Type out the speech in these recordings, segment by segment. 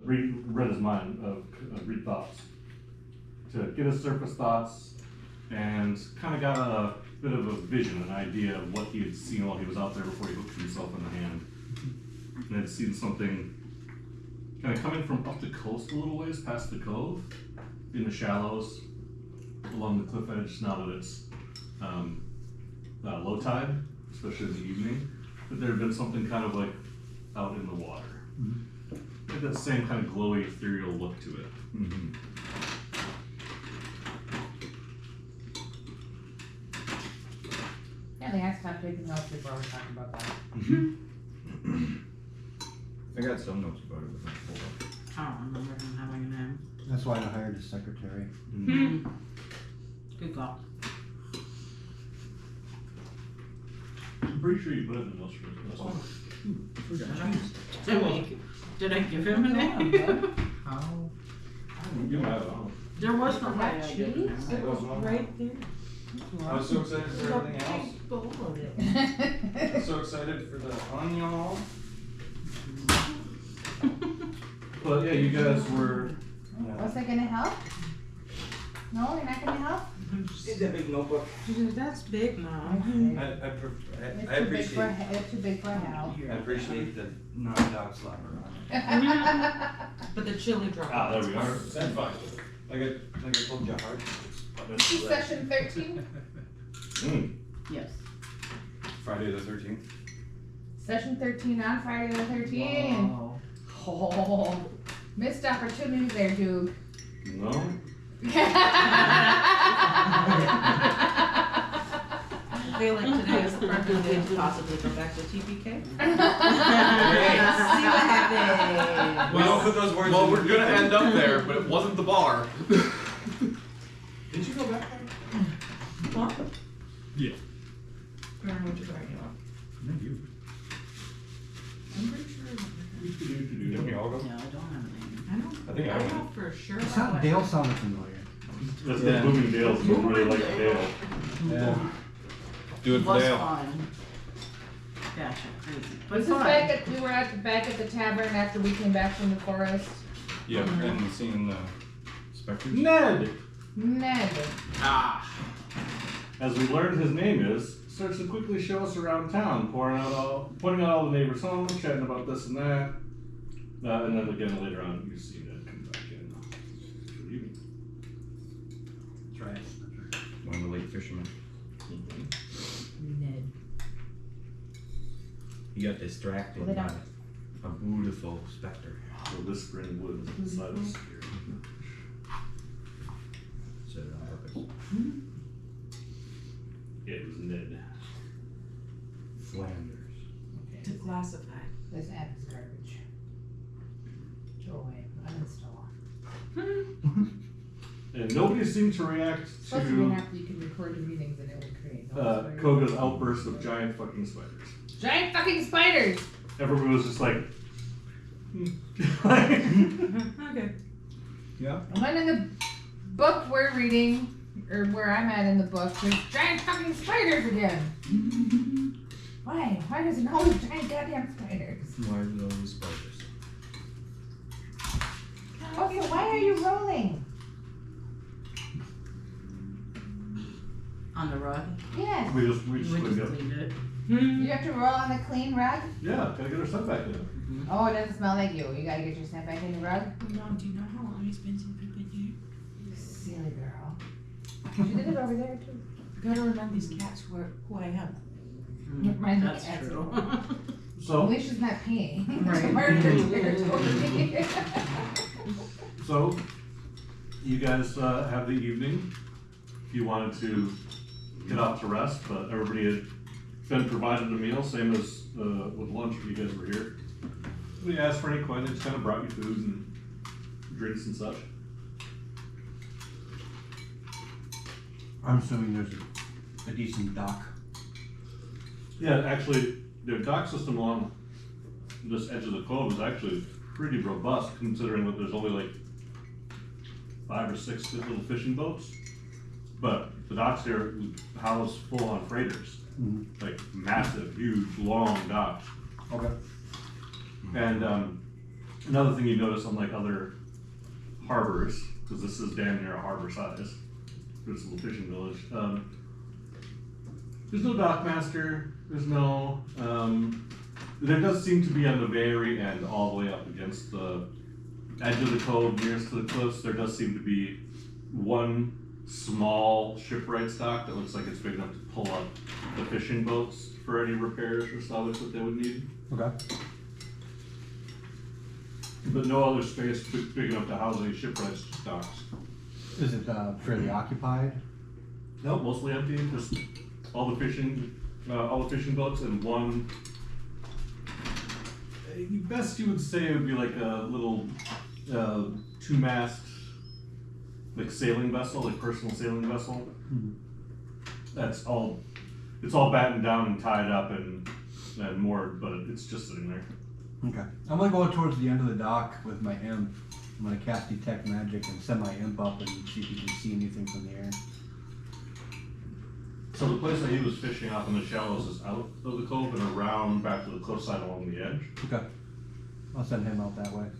read his mind, read thoughts, to get his surface thoughts, and kind of got a bit of a vision, an idea of what he had seen while he was out there before he hooked himself in the hand. And had seen something kind of coming from up the coast a little ways past the cove, in the shallows, along the cliff edge, now that it's low tide, especially in the evening. But there had been something kind of like out in the water. Mm-hmm. Had that same kind of glowy, ethereal look to it. Mm-hmm. Yeah, they asked about taking notes before we talked about that. Mm-hmm. I got some notes about it, but not full. I don't remember him having a name. That's why I hired a secretary. Mm-hmm. Good call. I'm pretty sure you put it in the notes for this one. Did I give him a name? How? You might have. There was no way I cheese? gave him a It name. was one. Right there. I was so excited for everything else. I was so excited for the onion. But yeah, you guys were. Was that gonna help? No, you're not gonna help? It's a big notebook. That's big now. I It's too big for help. I appreciate the non-dog slapper on it. But the chili drop. Ah, there we are. That's fine. Like I told you, hard. This is session 13? Yes. Friday the 13th. Session 13 on Friday the 13th. Wow. Oh, missed opportunity there, Duke. No. I feel like today is the perfect day to possibly go back to TPK. See what happens. We don't put those words Well, in we're the gonna paper. end up there, but it wasn't the bar. Did you go back there? What? Yeah. I don't know what you're talking about. Thank you. I'm pretty sure. Didn't we all go? No, I don't have a name. I think I I went. know for sure. Dale sounded familiar. That's Yeah. the Booming Dales. You really like Dale. Yeah. Do it for Was Dale. fun. Gotcha, crazy. But This is fun. we were back at the tavern after we came back from the forest. Yeah, and seeing the specters. Ned! Ned. Ah. As we learned his name is, starts to quickly show us around town, pointing out all the neighbors' homes, chatting about this and that. And then again later on, you see Ned come back in. Good evening. That's right. One of the late fishermen. Ned. He got distracted Well, they by don't- a beautiful specter. The whispering woods inside of the spear. Said it on purpose. It was Ned. Flanders. Declassified. This app is garbage. Throw away. Uninstall. And nobody seemed to react Supposed to be an to app that you can record your meetings and it will create noise. Koga's outburst of giant fucking spiders. Giant fucking spiders! Everyone was just like, Okay. Yeah. And when in the book we're reading, or where I'm at in the book, there's giant fucking spiders again. Why? Why does it always giant goddamn spiders? Why are those spiders? Also, why are you rolling? On the rug. Yes. we just We cleaned just up. cleaned it. You have to roll on the clean rug? Yeah, gotta get our stuff back in. Oh, it doesn't smell like you. You gotta get your stuff back in the rug? Mom, do you know how long it's been since we've been here? You silly girl. She did it over there too. I gotta remind these cats who I am. Remind the That's cats true. At So, least she's not peeing. Right. Mark her territory. so you guys have the evening. If you wanted to get off to rest, but everybody had been provided a meal, same as with lunch when you guys were here. We asked for any coin, they just kind of brought you food and drinks and such. I'm assuming there's a decent dock. Yeah, actually, the dock system along this edge of the cove is actually pretty robust, considering that there's only like 5 or 6 little fishing boats. But the docks here house full-on freighters, like massive, huge, long docks. Okay. And Another thing you notice on like other harbors, because this is damn near a harbor size, this little fishing village. There's no dockmaster. There's no. There does seem to be on the very end, all the way up against the edge of the cove, nearest to the cliffs. There does seem to be one small shipwright dock that looks like it's big enough to pull up the fishing boats for any repairs or salvage that they would need. Okay. But no other space big enough to house any shipwright docks. Is it fairly occupied? No, mostly empty. Just all the fishing boats and one. Best you would say it would be like a little two-mast, like sailing vessel, like personal sailing vessel. Mm-hmm. That's all. It's all battened down and tied up and moored, but it's just sitting there. Okay. I'm gonna go towards the end of the dock with my imp. I'm gonna cast detect magic and send my imp up and see if he can see anything from the air. So the place that he was fishing off in the shallows is out of the cove and around back to the cliffside along the edge. Okay. I'll send him out that way.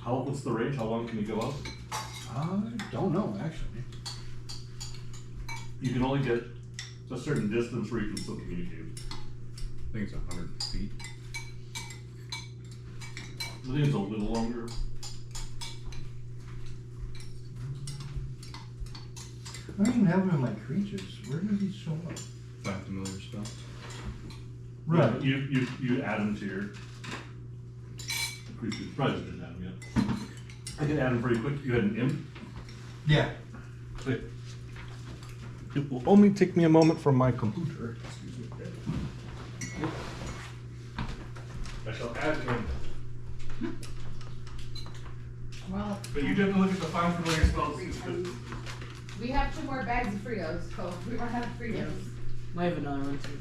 What's the range? How long can you go up? I don't know actually. You can only get a certain distance where you can still communicate. I think it's 100 feet. I think it's a little longer. I don't even have him in my creatures. Where does he show up? Find familiar spell. Right. Yeah, you add them to your creatures. Probably just didn't add them yet. I can add them pretty quick. You had an imp. Yeah. It will only take me a moment from my computer. Excuse me. I shall add him. Well, But you didn't look at the find familiar spells. we have 2 more bags of Fritos, so we run out of Fritos. I have another one too.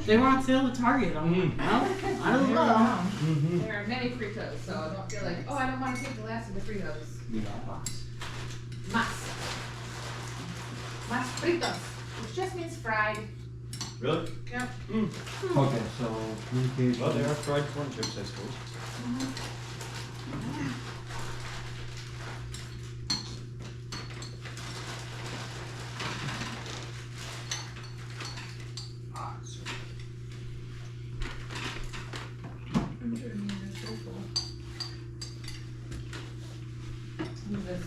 They were on sale at Target. I'm like, well, I don't know. There are many Fritos, so I don't feel like, oh, I don't want to take the last of the Fritos. Mas fritos, which just means fried. Really? Yep. Okay, so communication. Well, they are fried corn chips, I suppose. This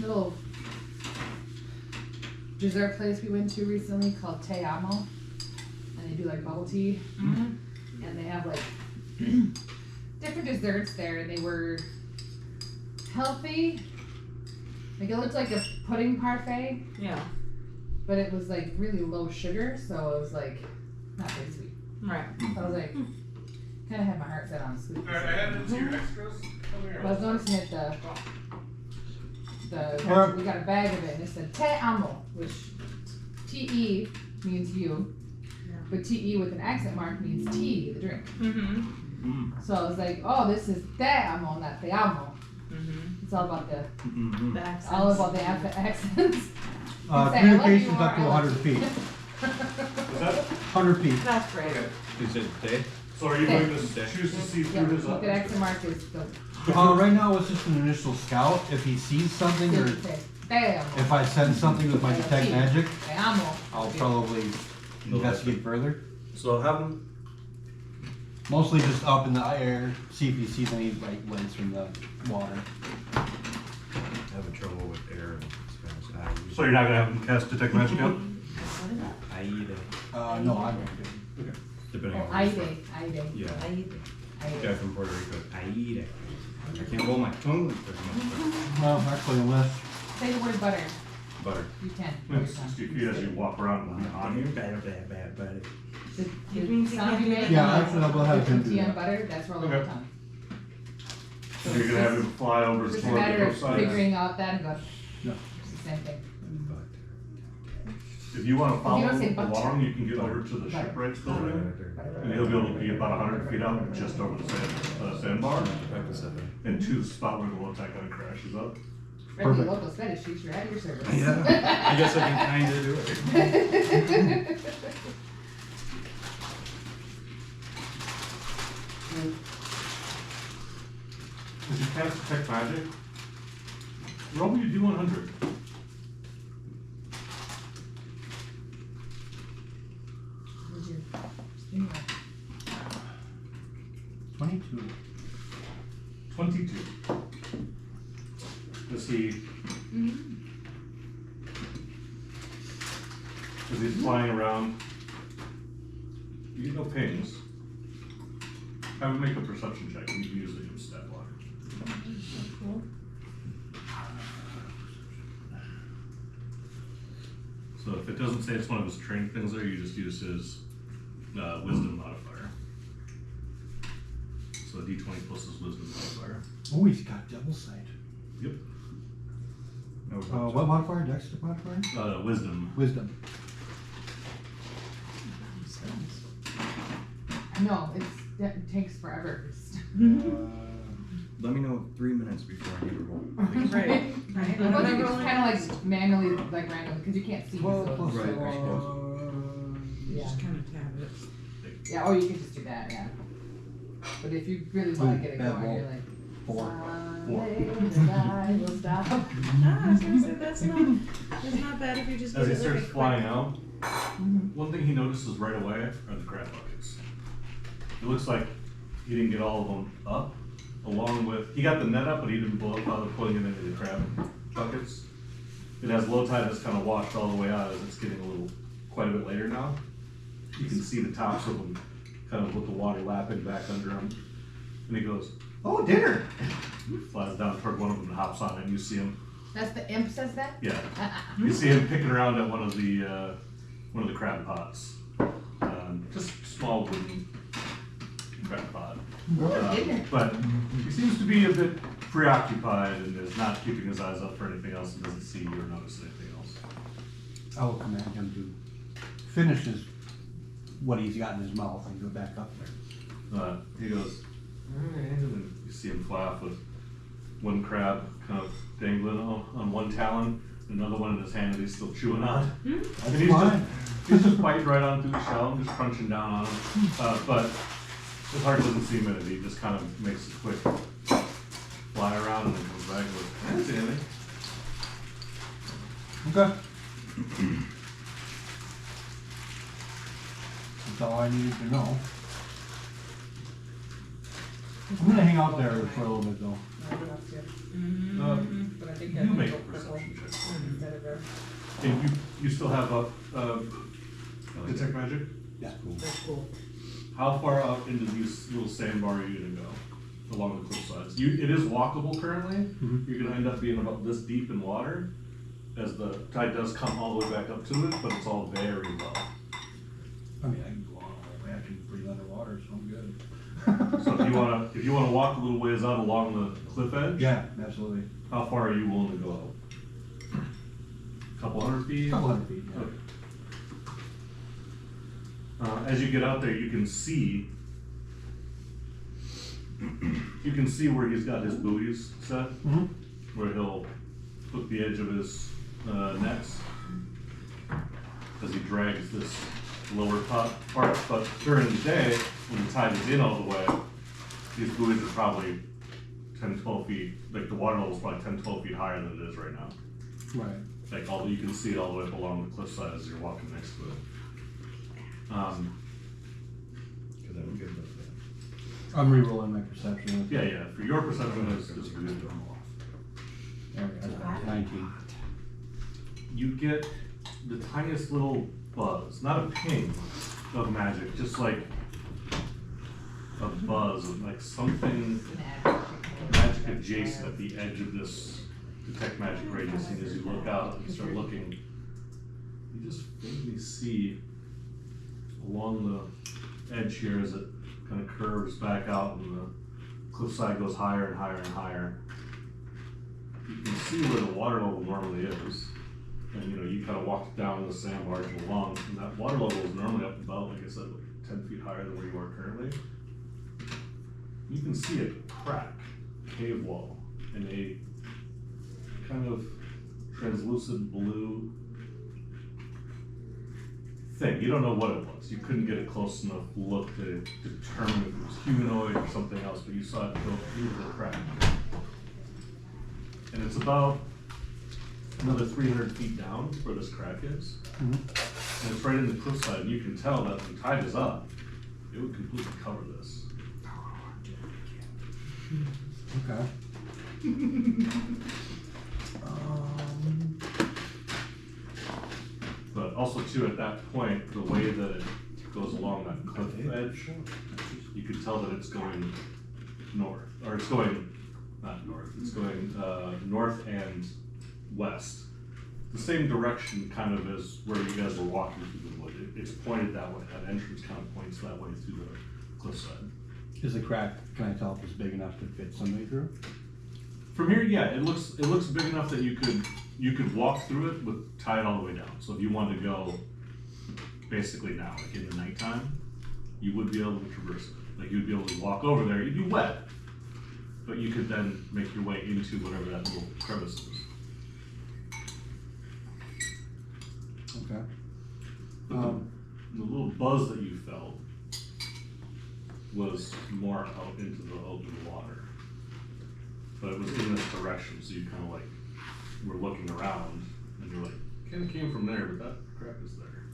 little dessert place we went to recently called Te Amo, and they do like bubble tea, and they have like different desserts there, and they were healthy. Like it looked like a pudding parfait, Yeah. but it was like really low sugar, so it was like not very sweet. Right. So I was like, kind of had my heart set on sweet. Alright, I added it to your extras. But I was noticing that we got a bag of it, and it said Te Amo, which T-E means you, but T-E with an accent mark means tea, the drink. Mm-hmm. So I was like, oh, this is Te Amo, not Te Amo. Mm-hmm. It's all about the Accents. all about the accents. Communication's up to 100 feet. Is that? 100 feet. That's great. Is it day? So are you Okay. going to choose to see Yeah, through his the accent mark is the Right now it's just an initial scout. If he sees something or Te Amo. if I send something with my detect magic, Te Amo. I'll probably investigate further. So have him. Mostly just up in the air, see if he sees any like lights from the water. I have trouble with air and Spanish. So you're not gonna have him cast detect magic yet? I eat it. No, I'm going to. Okay. Depending on Aide. Yeah. Aide. Guy from Puerto Rico. I eat it. I can't roll my tongue very much. Well, actually, unless Say the word butter. Butter. You can. It's 60 feet as you walk around on you. The sound you make. Yeah, actually, I'll go ahead and do Tea and that. butter, that's rolling the Okay. tongue. So you're gonna have him fly over It's toward just a the matter of cliffside. figuring out that and go, Yeah. it's the same thing. If you wanna follow don't say him butter. along, you can get over to the Butter. shipwrights building. And he'll be able to be about 100 feet up, just over the sandbar, and to the spot where the low tide kind of crashes up. Friendly Perfect. local Spanish teacher at your service. Yeah. I guess I can kinda do it. As you cast detect magic, roll me a D100. Where's your spin roll? 22. 22. As he's flying around, you get no pings. I would make a perception check. You can usually do stat block. Cool. So if it doesn't say it's one of his training things there, you just use his wisdom modifier. So D20 plus his wisdom modifier. Oh, he's got double sight. Yep. What modifier? Dex modifier? Wisdom. Wisdom. No, it takes forever. Let me know 3 minutes before I need to roll. Right. Right. Well, you just kind of like manually, like randomly, because you can't see. 12 so plus Right, I 4. suppose. You just kind of tab it. Yeah, or you can just do that, yeah. But if you really want to get it bad going, roll. you're like, 4. someday the night will stop. Ah, I was gonna say that's not bad if you just As he get it like starts a flying quick. out, one thing he notices right away are the crab buckets. It looks like he didn't get all of them up, along with, he got the net up, but he didn't bother putting it into the crab buckets. It has low tide that's kind of washed all the way out as it's getting quite a bit later now. You can see the tops of them kind of with the water lapping back under him. And he goes, "Oh, dinner!" He flies down toward one of them and hops on it, and you see him. That's the imp says that? Yeah, you see him picking around at one of the crab pots. Just small wooden crab pot. But he seems to be a bit preoccupied and is not keeping his eyes up for anything else and doesn't see you or notice anything else. I will command him to finish what he's got in his mouth and go back up there. He goes, "Alright," and you see him fly off with one crab kind of dangling on one talon, another one in his hand that he's still chewing on. That's And fine. he's just biting right on through the shell and just crunching down on him. But his heart doesn't seem in it. He just kind of makes a quick fly around and then comes back with, "That's anything." Okay. That's all I needed to know. I'm gonna hang out there for a little bit though. But I think You make a perception check. instead of a. And you still have a detect magic? Yeah. That's cool. How far out into these little sandbar are you gonna go along the cliff sides? It is walkable currently. Mhm. You're gonna end up being about this deep in water as the tide does come all the way back up to it, but it's all very low. I mean, I can go on all the way. I can breathe underwater, so I'm good. So if you wanna walk a little ways out along the cliff edge, Yeah, absolutely. how far are you willing to go out? Couple hundred feet? Couple hundred feet, yeah. Okay. As you get out there, you can see where he's got his buoys set, Mhm. where he'll put the edge of his nets as he drags this lower part. But during the day, when the tide is in all the way, these buoys are probably 10, 12 feet, like the water level is probably 10, 12 feet higher than it is right now. Right. Like you can see it all the way up along the cliffside as you're walking next to it. Cause I'm good with that. I'm re-rolling my perception. Yeah, for your perception is good. There we go. 19. You get the tiniest little buzz, not a ping of magic, just like a buzz of like something magic adjacent at the edge of this detect magic radius. And as you look out and start looking, you just faintly see along the edge here as it kind of curves back out and the cliffside goes higher and higher and higher. You can see where the water level normally is. And you kind of walk down the sandbar along, and that water level is normally up about, like I said, 10 feet higher than where you are currently. You can see a crack, cave wall, and a kind of translucent blue thing. You don't know what it was. You couldn't get a close enough look to determine if it was humanoid or something else, but you saw it go through the crack. And it's about another 300 feet down where this crack is. Mhm. And it's right in the cliffside, and you can tell that when tide is up, it would completely cover this. Okay. But also too, at that point, the way that it goes along that cliff edge, you can tell that it's going north, or it's going, not north, it's going north and west. The same direction kind of as where you guys were walking through the wood. It's pointed that way, that entrance kind of points that way through the cliffside. Is the crack, can I tell if it's big enough to fit somebody through? From here, yeah, it looks big enough that you could walk through it with tide all the way down. So if you wanted to go basically now, like in the nighttime, you would be able to traverse it. Like you'd be able to walk over there. You'd be wet, but you could then make your way into whatever that little crevice is. Okay. But the little buzz that you felt was more out into the open water. But it was in this direction, so you kind of like were looking around, and you're like, kind of came from there, but that crap is there.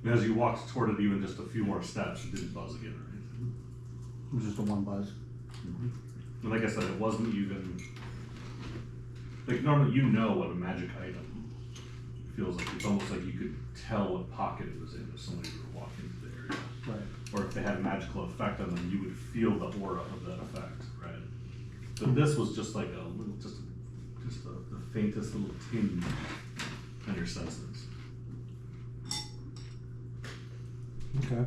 And as you walked toward it, even just a few more steps, it didn't buzz again or anything. It was just a one buzz. And like I said, it wasn't even, like normally you know what a magic item feels like. It's almost like you could tell what pocket it was in if somebody were walking through the area. Right. Or if they had a magical effect on them, you would feel the aura of that effect, right? But this was just like a little, just the faintest little tinge on your senses. Okay.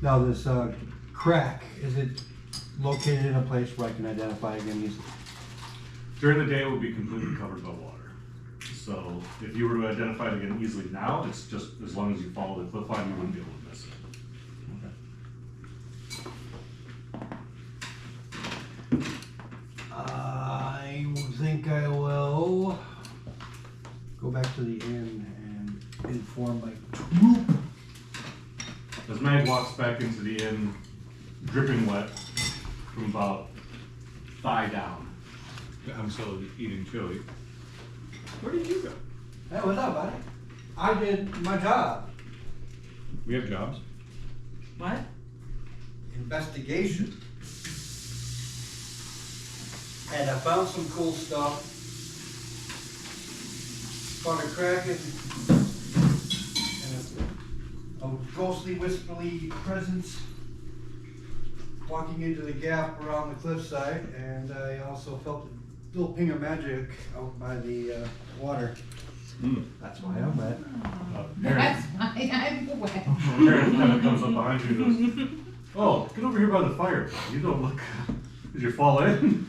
Now this crack, is it located in a place where I can identify again easily? During the day, it would be completely covered by water. So if you were to identify it again easily now, it's just as long as you follow the cliff line, you wouldn't be able to miss it. I think I will go back to the inn and inform my troop. As Mag walks back into the inn, dripping wet from about thigh down. I'm still eating chili. Where did you go? Hey, what's up, buddy? I did my job. We have jobs. What? Investigation. And I found some cool stuff. Found a kraken and a ghostly, whisperly presence walking into the gap around the cliffside, and I also felt a little ping of magic out by the water. That's why I'm wet. That's why I'm wet. Aaron kind of comes up behind you and goes, "Oh, get over here by the fire. You don't look. Did you fall in?"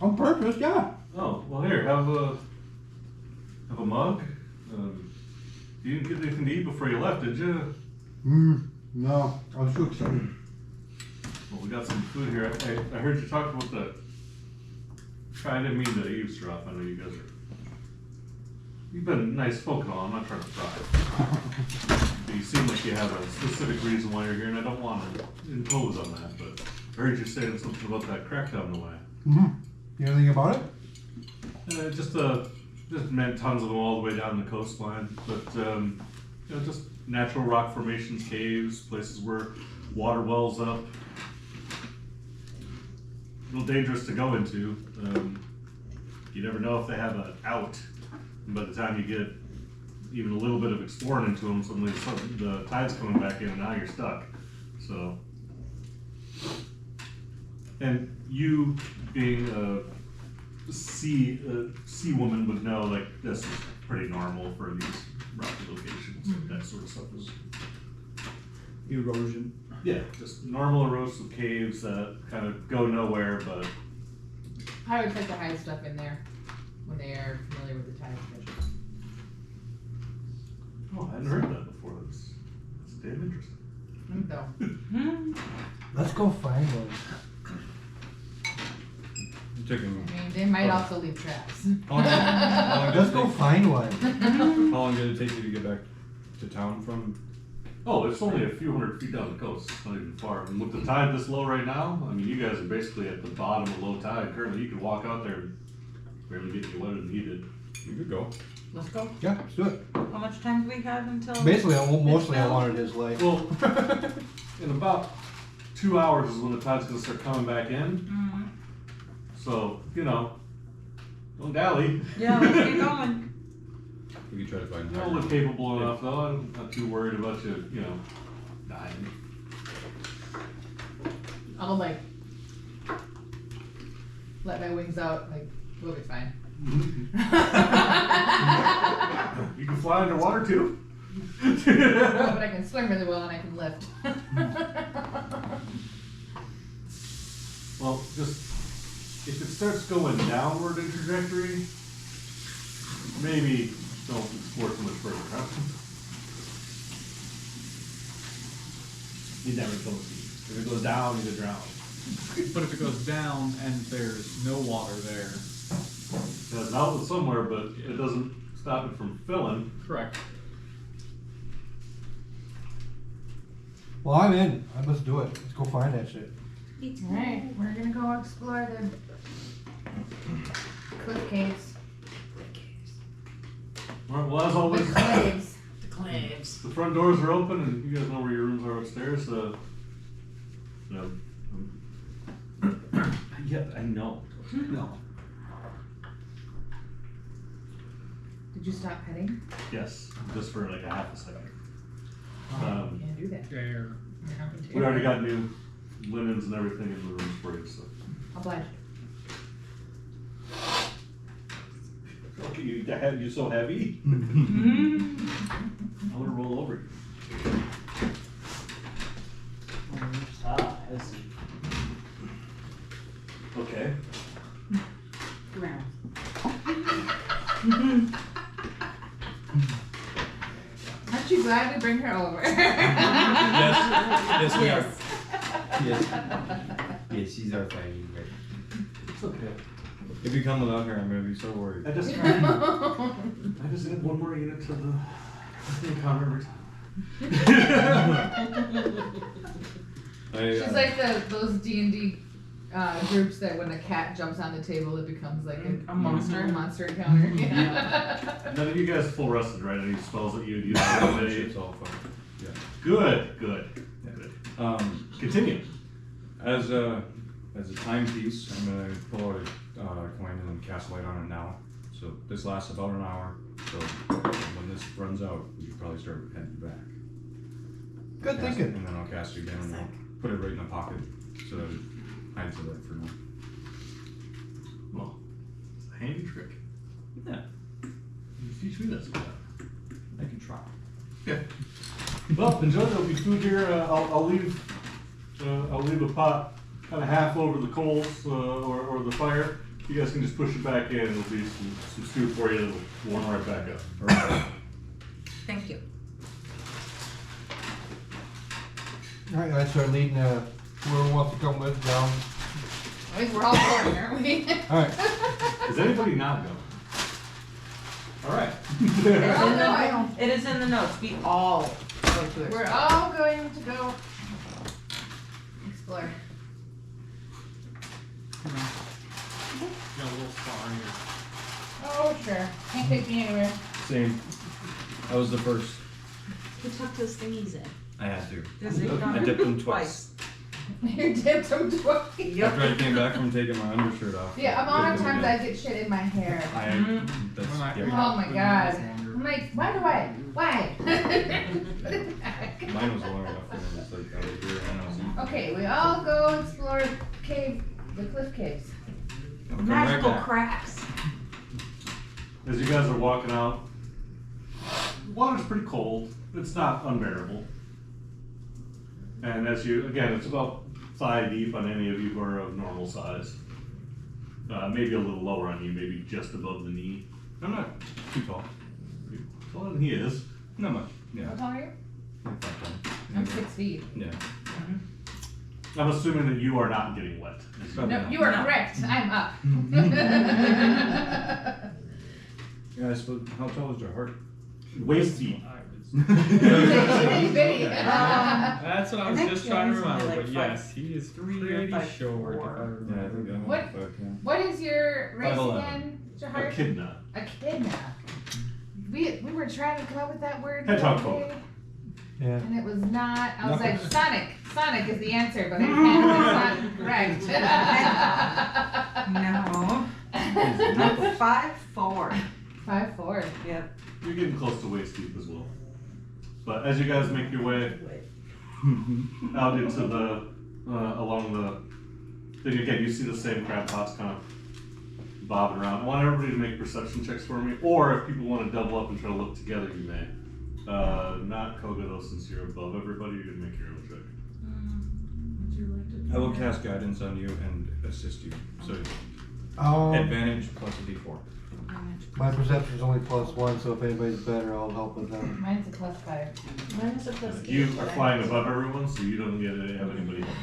On purpose, yeah. Oh, well here, have a mug. You didn't get anything to eat before you left, did you? No, I was too excited. Well, we got some food here. I heard you talk about the. I didn't mean to eavesdrop. I know you guys are. You've been nice folk and all. I'm not trying to pry. But you seem like you have a specific reason why you're here, and I don't want to impose on that. But I heard you saying something about that crack down the way. You know anything about it? Just meant tons of them all the way down the coastline, but just natural rock formations, caves, places where water wells up. A little dangerous to go into. You never know if they have an out. And by the time you get even a little bit of exploring into them, suddenly the tide's coming back in, and now you're stuck. So, and you being a sea woman would know, like, this is pretty normal for these rocky locations. That sort of stuff is Erosion. yeah, just normal erosive caves that kind of go nowhere, but I would put the hide stuff in there when they are familiar with the tide schedule. oh, I hadn't heard that before. That's damn interesting. So, Let's go find one. took him. I mean, they might also leave traps. How long Let's go find one. How long did it take you to get back to town from? Oh, it's only a few hundred feet down the coast. It's not even far. And with the tide this low right now, I mean, you guys are basically at the bottom of low tide. Currently, you could walk out there and barely get any wetter than he did. You could go. Let's go. Yeah, let's do it. How much time do we have until? Basically, mostly I wanted his light. Well, in about 2 hours is when the tide's gonna start coming back in. Mm-hmm. So, you know, don't dally. Yeah, let's get going. We could try to find. You all look capable enough, though. I'm not too worried about you, you know, dying. I'll like let my wings out, like we'll be fine. You can fly underwater too. No, but I can swim really well and I can lift. Well, just if it starts going downward in trajectory, maybe don't explore too much further, huh? You never go deep. If it goes down, you drown. But if it goes down and there's no water there. There's an outlet somewhere, but it doesn't stop it from filling. Correct. Well, I'm in. Let's do it. Let's go find that shit. Alright, we're gonna go explore the cliff caves. All right, well, as always, The caves. The claves. the front doors are open, and you guys know where your rooms are upstairs. No. Yep, I know. No. Did you stop petting? Yes, just for like a half a second. You can't do that. There. You're having to. We already got new linens and everything in the rooms for you, so. Obliged. Okay, you're so heavy. Mm-hmm. I'm gonna roll over you. Ah, I see. Okay. Come here. Aren't you glad we bring her over? Yes, we are. Yes. Yes. Yes, she's our fighting right. It's okay. If you come without her, I'm gonna be so worried. I just add one more unit to the encounter every time. She's like those D&D groups that when a cat jumps on the table, it becomes like a monster encounter. Yeah. None of you guys full rested, right? Any spells that you'd use Yeah, today? it's all fun. Yeah. Good. Yeah. Good. Continue. As a timepiece, I'm gonna pull out a coin and cast light on it now. So this lasts about an hour. So when this runs out, we can probably start heading back. Good thinking. And then I'll cast it again and I'll put it right in the pocket so that it hides the light for now. Well, it's a handy trick. Yeah, You teach me that sometime. I can try. Okay. Well, enjoy. There'll be food here. I'll leave a pot kind of half over the coals or the fire. You guys can just push it back in. There'll be some stew for you. It'll warm right back up. All right. Thank you. Alright, I start leading whoever wants to come with down. I think we're all going, aren't we? Alright. Is anybody not going? All right. We're all going. It is in the notes. We all go to it. We're all going to go explore. Come on. Got a little spot right here. Oh, sure. Can't take me anywhere. Same. I was the first. Who tucked those thingies in? I had to. Does it I dipped them twice. You dipped them twice. After I came back from taking my undershirt off. The amount of dipped them times I again. get shit in my hair. That's, When I- yeah. Oh my god. I'm like, why? Mine was long enough and it's like out of here and I was Okay, we all go explore the cliff caves. I'll come Magical right back. cracks. As you guys are walking out, the water's pretty cold. It's not unbearable. And as you, again, it's about thigh deep on any of you who are of normal size. Maybe a little lower on you, maybe just above the knee. I'm not too tall. Taller than he is. Not much. Yeah. How tall are you? Like 5'10". I'm 6 feet. Yeah. I'm assuming that you are not getting wet. No, you are correct. I'm up. Yeah, I suppose. How tall is your heart? Waist deep. Itty bitty. That's what I was think just he trying to is only remember, like but yes, he is 3 or pretty 5'4". short. If I remember. Yeah, I think I'm What? like 5'10". What is your race 5'11". again, Jahar? Echidna. Echidna. We were trying to come up with that word. Hedgehog the other day, Yeah. And it was not. I was Nothing. like Sonic. Sonic is the answer, but it's not correct. No. I'm 5'4". 5'4". Yep. You're getting close to waist deep as well. But as you guys make your way out into the, along the thing again, you see the same crab pots kind of bobbing around. I want everybody to make perception checks for me, or if people want to double up and try to look together, you may. Not Koga though, since you're above everybody, you're gonna make your own check. Would you like to? I will cast guidance on you and assist you. So advantage plus a d4. My perception's only +1, so if anybody's better, I'll help with them. Mine's a +5. Mine is a plus 8. You are but I flying have above everyone, so you don't get to have anybody help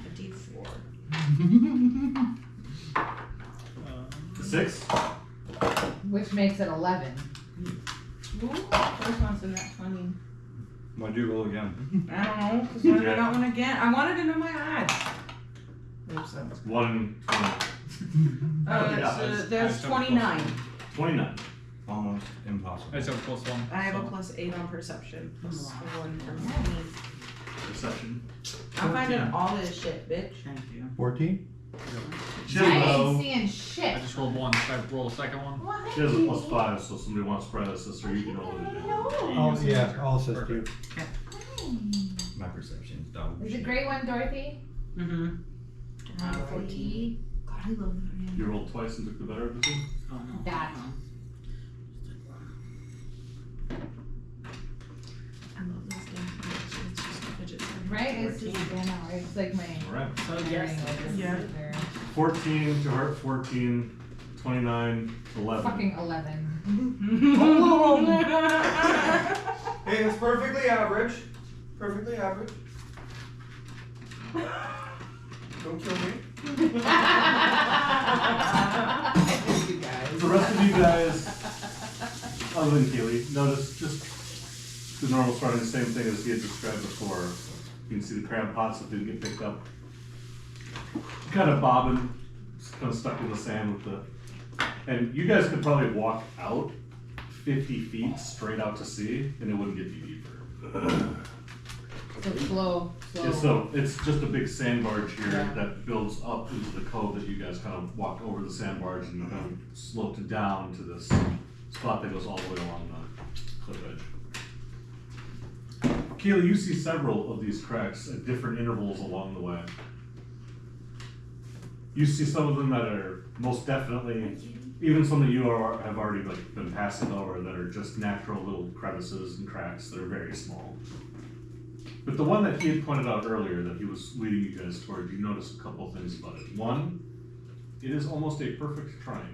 a D4. you. 6? Which makes it 11. Ooh, first one's in that 20. Why'd you roll again? I don't know, because when I got one again, I wanted to know my odds. Oops, that was. 1, 20. There's 29. 29. Almost impossible. I just have a +1. I have a so. +8 on perception. Plus Wow. 1 for me. Perception. I'm finding all this shit, bitch. Thank you. 14? She has I a ain't low. seeing shit. I just rolled 1. Should I roll a second one? Why? She has a +5, so if somebody wants to predecessor, you can roll it again. Oh, yeah, I'll assist you. My perception's dog. Is it grade 1, Dorothy? Mm-hmm. 14. God, I love that. You rolled twice and took the better of the two? Oh no. That. I love this game. It's just fidget spinner. Right? It's just, yeah, no, it's like my. Alright. So hearing, yes. like, Yeah. is there. 14 to her, 14, 29, 11. Fucking 11. Hey, it's perfectly average. Perfectly average. Don't kill me. You guys. The rest of you guys, other than Keely, notice just the normal starting, the same thing as he had described before. You can see the crab pots that didn't get picked up. Kind of bobbing, just kind of stuck in the sand with the. And you guys could probably walk out 50 feet straight out to sea, and it wouldn't get any deeper. So slow. Yeah, so it's just a big sand barge here Yeah. that builds up into the cove that you guys kind of walked over the sand barge and kind of sloped down to this spot that goes all the way along the cliff edge. Keely, you see several of these cracks at different intervals along the way. You see some of them that are most definitely, even some that you have already been passing over, that are just natural little crevices and cracks that are very small. But the one that he had pointed out earlier that he was leading you guys toward, you notice a couple of things about it. One, it is almost a perfect triangle.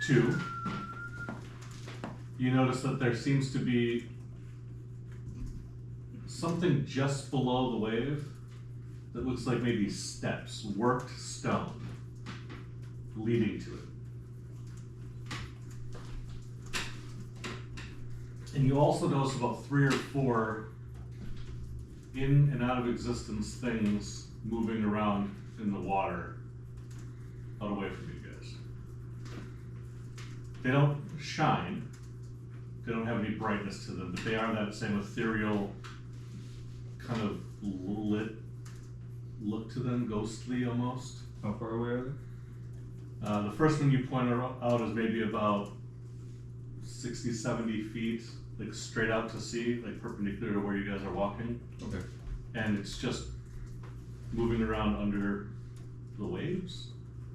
Two, you notice that there seems to be something just below the wave that looks like maybe steps, worked stone, leading to it. And you also notice about 3 or 4 in and out of existence things moving around in the water out away from you guys. They don't shine, they don't have any brightness to them, but they are that same ethereal kind of lit look to them, ghostly almost. How far away are they? The first one you pointed out is maybe about 60, 70 feet, like straight out to sea, like perpendicular to where you guys are walking. Okay. And it's just moving around under the waves.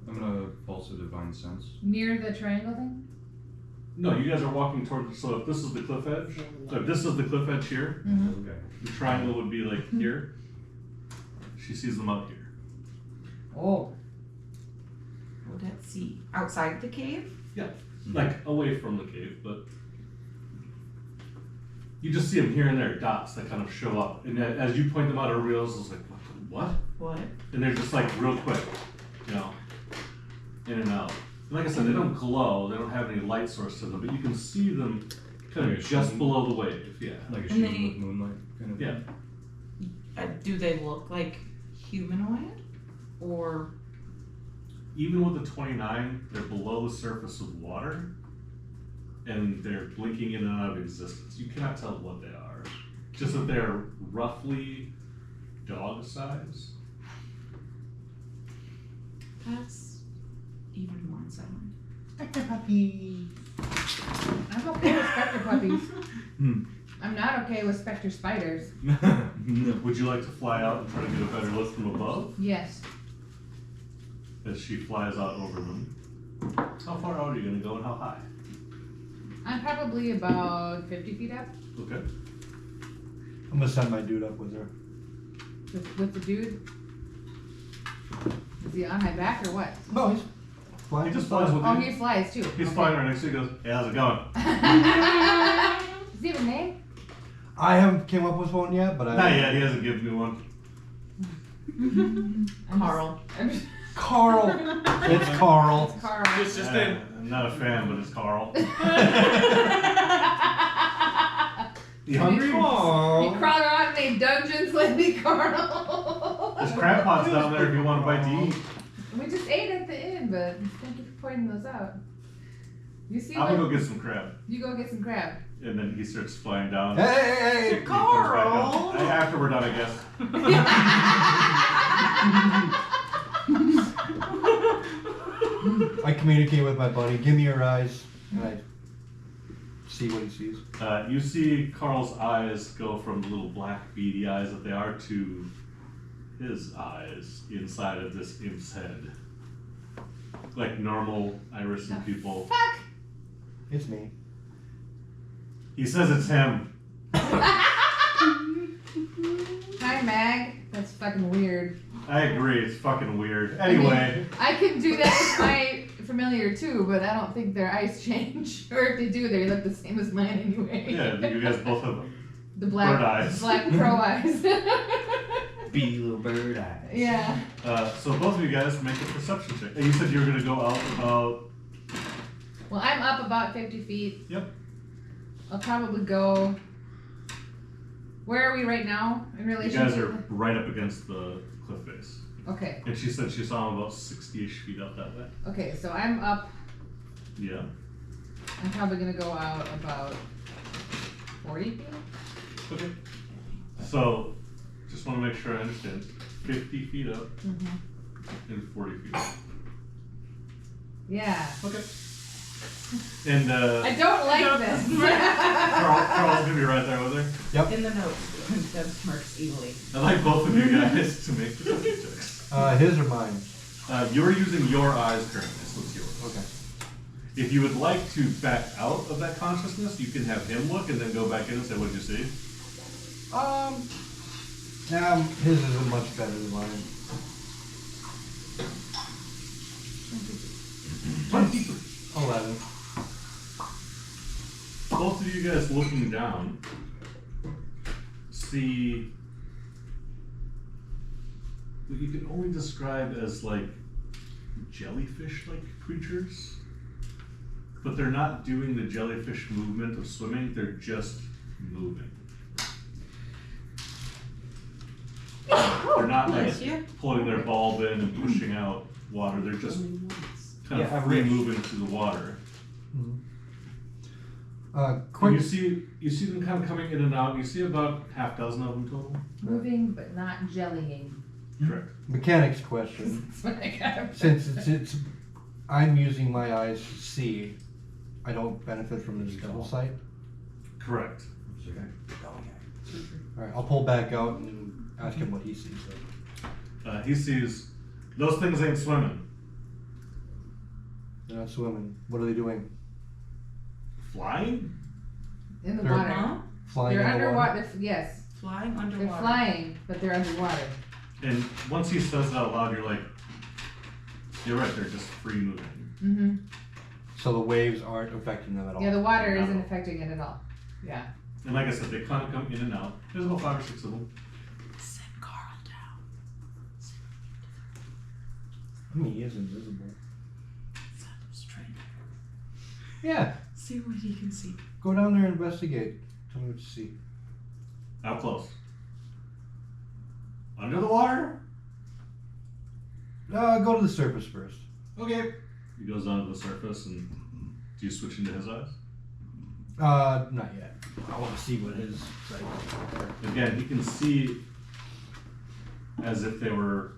I'm gonna pulse a divine sense. Near the triangle thing? No, you guys are walking toward, so if this is the cliff edge, so if this is the cliff edge here, Mm-hmm. Okay. the triangle would be like here. She sees them out here. Oh. Would that see outside the cave? Like away from the cave, but you just see them here and there, dots that kind of show up. And as you point them out, everybody else is like, what? What? And they're just like real quick, you know, in and out. And like I said, they don't glow, they don't have any light source to them, but you can see them kind Like of a just sheen? below the wave, yeah. Like a And sheen they- with moonlight kind of. Yeah. Do they look like humanoid? Or Even with the 29, they're below the surface of water, and they're blinking in and out of existence. You cannot tell what they are. Just that they're roughly dog size. that's even more unsettling. Spectre puppy. I'm okay with specter puppies. Hmm. I'm not okay with specter spiders. Would you like to fly out and try to get a better look from above? Yes. As she flies out over them. How far out are you going to go and how high? I'm probably about 50 feet up Okay. I'm gonna send my dude up with her. with the dude. Is he on my back or what? No, he's flying. He just flies with Oh, you. he flies too. He's Okay. flying right next to you. He goes, hey, how's it going? Does he have a name? I haven't came up with one yet, but I. Not yet. He hasn't given me one. I'm Carl. Just, I'm just, Carl. It's Carl. it's Carl. It's just in. I'm not a fan, but it's Carl. You He hungry? crawled around in dungeons lately, Carl. There's crab pots down there if you want a bite to eat. We just ate at the inn, but thank you for pointing those out. You see I'm what? gonna go get some crab. You go get some crab. And then he starts flying down. Hey! He comes back up. Carl! After we're done, I guess. I communicate with my buddy. Give me your eyes, and I see what he sees. You see Carl's eyes go from the little black beady eyes that they are to his eyes inside of this imp's head. Like normal Irisan people. Fuck! It's me. He says it's him. Hi, Mag. That's fucking weird. I agree, it's fucking weird. Anyway, I could do that with my familiar too, but I don't think their eyes change. Or if they do, they look the same as mine anyway. yeah, you guys both have The black, bird eyes. black crow eyes. Beady little bird eyes. Yeah. So both of you guys make a perception check. And you said you were gonna go out about. Well, I'm up about 50 feet. Yep. I'll probably go. Where are we right now in You relation guys to? are right up against the cliff face. Okay. And she said she saw him about 60-ish feet up that way. Okay, so I'm up. Yeah. I'm probably gonna go out about 40 feet. Okay. So, just want to make sure I understand. 50 feet up Mm-hmm. and 40 feet up. Yeah. Okay. And I don't like this. Carl's gonna be right there with her. In the notes, Deb smirks evilly. I like both of you guys to make perception checks. His or mine? You're using your eyes currently, so it's yours. Okay. If you would like to back out of that consciousness, you can have him look and then go back in and say, what'd you see? His isn't much better than mine. 23. 11. Both of you guys looking down see what you can only describe as like jellyfish-like creatures, but they're not doing the jellyfish movement of swimming, they're just moving. They're not like Bless you. pulling their bulb in and pushing out water, they're just kind Yeah, of free moving through the water. And Quick. you see them kind of coming in and out. You see about half dozen of them total. Moving but not jellying. Correct. Mechanics question. That's what I got. Since it's I'm using my eyes to see, I don't benefit from this double sight. Correct. Alright, I'll pull back out and ask him what he sees. He sees those things ain't swimming, They're not swimming. What are they doing? flying. In the They're- water. Huh? Flying They're in the water? underwater. Yes. Flying They're underwater. flying, but they're underwater. And once he says it out loud, you're like, you're right. They're just free moving. Mm-hmm. So the waves aren't affecting them at all. Yeah, the water No. isn't affecting it at all. Yeah. And like I said, they kind of come in and out. There's about 5 or 6 of them. Send Carl down. I mean, he is invisible. Send him straight. Yeah, See what he can see. go down there and investigate. Tell me what you see. How close? Under the water? Go to the surface first. Okay. He goes down to the surface, and do you switch into his eyes? Not yet. I want to see what his sight is. Again, he can see as if they were.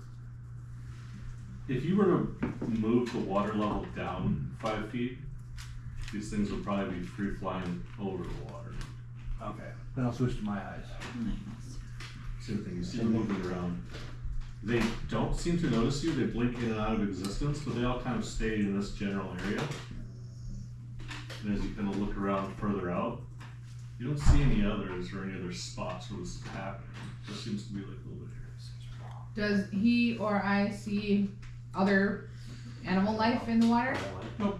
If you were to move the water level down 5 feet, these things would probably be free flying over the water. Okay. Then I'll switch to my eyes. Same thing, you see them moving around. They don't seem to notice you, they blink in and out of existence, but they all kind of stay in this general area. And as you kind of look around further out, you don't see any others or any other spots where this is happening. There seems to be like a little bit here. Does he or I see other animal life in the water? Nope.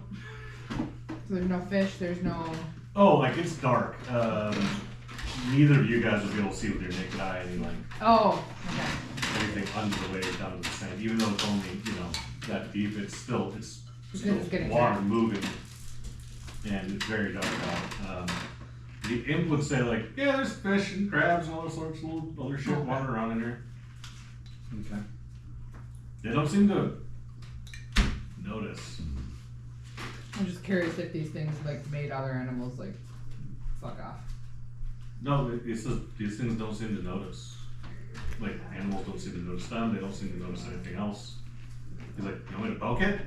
So there's no fish, there's no. Oh, like it's dark. Neither of you guys will be able to see with your naked eye any like Oh, okay. anything under the waves down to the sand. Even though it's only, that deep, it's still Because it's getting water dark. moving. And it's very dark out. The imp would say like, yeah, there's fish and crabs and all those sorts of little other shit wandering around in here. Okay. They don't seem to notice. I'm just curious if these things like made other animals like fuck off. No, it's just, these things don't seem to notice. Like, animals don't seem to notice them, they don't seem to notice anything else. He's like, you want me to poke it?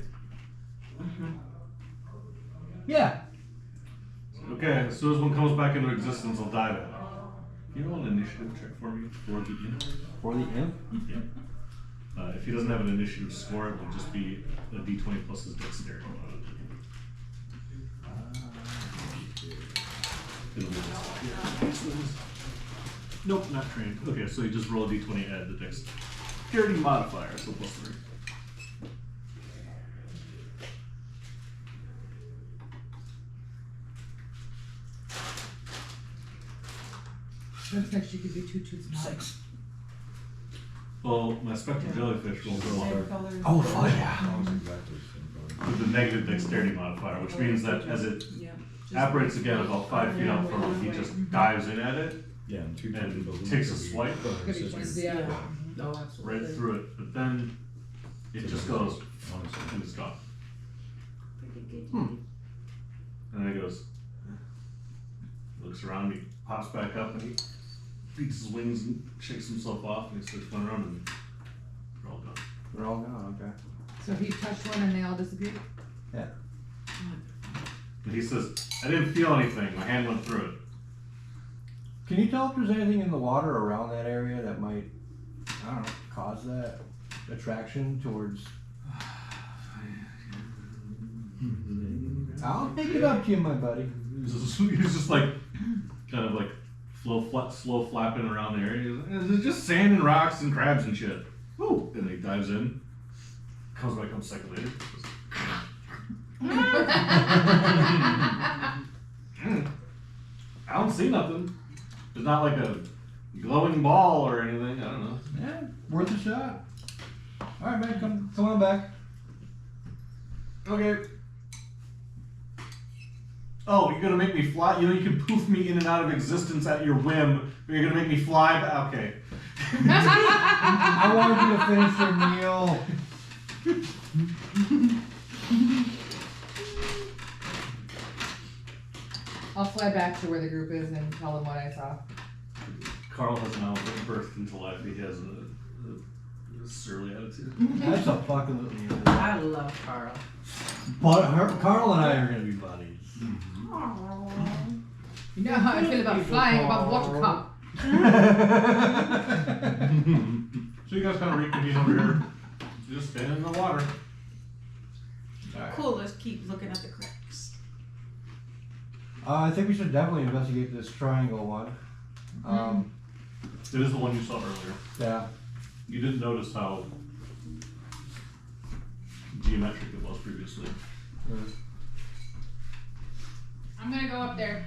Yeah. Okay, as soon as one comes back into existence, I'll dive in. Can you roll an initiative check for me for the imp? For the imp? Yeah. If he doesn't have an initiative score, it will just be a d20 plus his dexterity. Nope, not trained. Okay, so you just roll a d20, add the dexterity modifier, so plus 3. Looks like she could be 2 toots and 6. Well, my spectral jellyfish rolls a Same lower colors. Oh, yeah. Almost exactly the same color. with the negative dexterity modifier, which means that as it Yeah. apparates again about 5 feet out from him, he just dives in at it Yeah, and two and people takes a swipe Could be sisters. just, yeah. Oh, absolutely. right through it, but then it just goes Honestly. and it's gone. Pretty good. And then he goes, looks around, he pops back up and he beats his wings and shakes himself off and he starts going around and they're all gone. They're all gone, okay. So he touched one and they all disappeared? Yeah. And he says, I didn't feel anything, my hand went through it. Can you tell if there's anything in the water around that area that might, I don't know, cause that attraction towards? I'll pick it up to you, my buddy. He's just like, kind of like slow flapping around the area. There's just sand and rocks and crabs and shit. Woo! And he dives in, comes back up a second later. I don't see nothing. There's not like a glowing ball or anything. I don't know. Yeah, worth a shot. Alright, man, come on back. Okay. Oh, you're gonna make me fly? You know, you can poof me in and out of existence at your whim, but you're gonna make me fly? Okay. I wanted you to finish your meal. I'll fly back to where the group is and tell them what I saw. Carl has now birthed into life. He has a surly attitude. That's a fucking. I love Carl. But Carl and I are gonna be buddies. You know how I feel about flying above water cup. So you guys kind of reconvene over here. Just stand in the water. Cool, let's keep looking at the cracks. I think we should definitely investigate this triangle one. It is the one you saw earlier. Yeah. You didn't notice how geometric it was previously. I'm gonna go up there.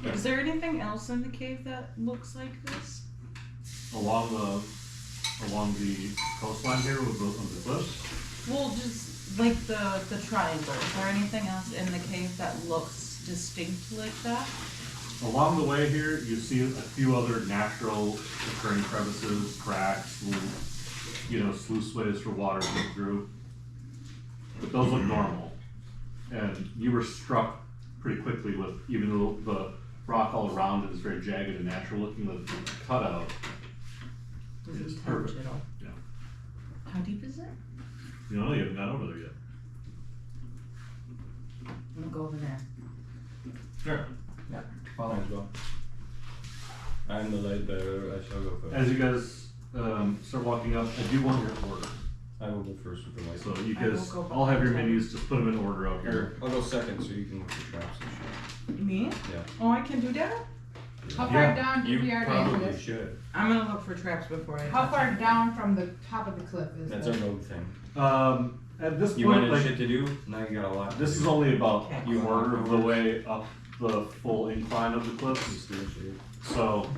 Is there anything else in the cave that looks like this? Along the coastline here with the cliffs. Well, just like the triangle. Is there anything else in the cave that looks distinct like that? Along the way here, you see a few other natural occurring crevices, cracks, sluice ways for water to go through. But those look normal. And you were struck pretty quickly with, even though the rock all around it is very jagged and natural looking, the cutout is perfect. Yeah. How deep is it? You know, you haven't got over there yet. I'm gonna go over there. Sure. Might as well. I'm the light bearer, I shall go first. As you guys start walking up, I do want your order. I will go first with the light. So you I will guys go all have your behind. menus, just put them in order out here. I'll go second so you can look for traps and Me? Yeah. Oh, I can do that? How Yeah. far down shit. did we already enter this? Should. I'm gonna look for traps before I. How touch far it. down from the top of the cliff is That's the? our rogue thing. At this You point, wanted like, shit to do, now you got a lot. this is only about Okay. a quarter of the way up the full incline of the cliffs. So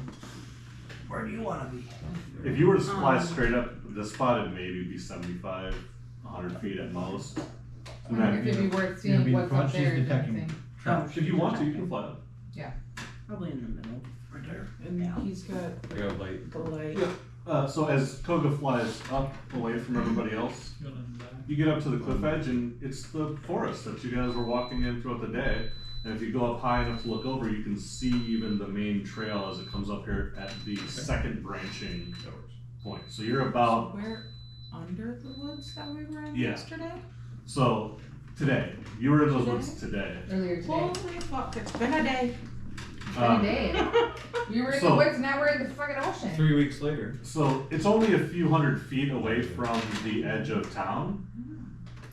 Where do you wanna be? if you were to fly straight up, the spot would maybe be 75, 100 feet at most. I And wonder if then, it'd be worth You're seeing gonna be what's front, up she's there. Kind of detecting thing. traps. if you want to, you can fly up. Probably in the middle. Right there. And he's got I got a light. the light. So as Koga flies up away from everybody else, you get up to the cliff edge and it's the forest that you guys were walking in throughout the day. And if you go up high enough to look over, you can see even the main trail as it comes up here at the second branching point. So you're about, We're under the woods that we were in Yeah. yesterday? so today, you were in those Today? woods today. Earlier today. Holy fuck, it's been a day. Um, Day. You were in so- the woods, now we're in the fucking ocean. 3 weeks later. So it's only a few hundred feet away from the edge of town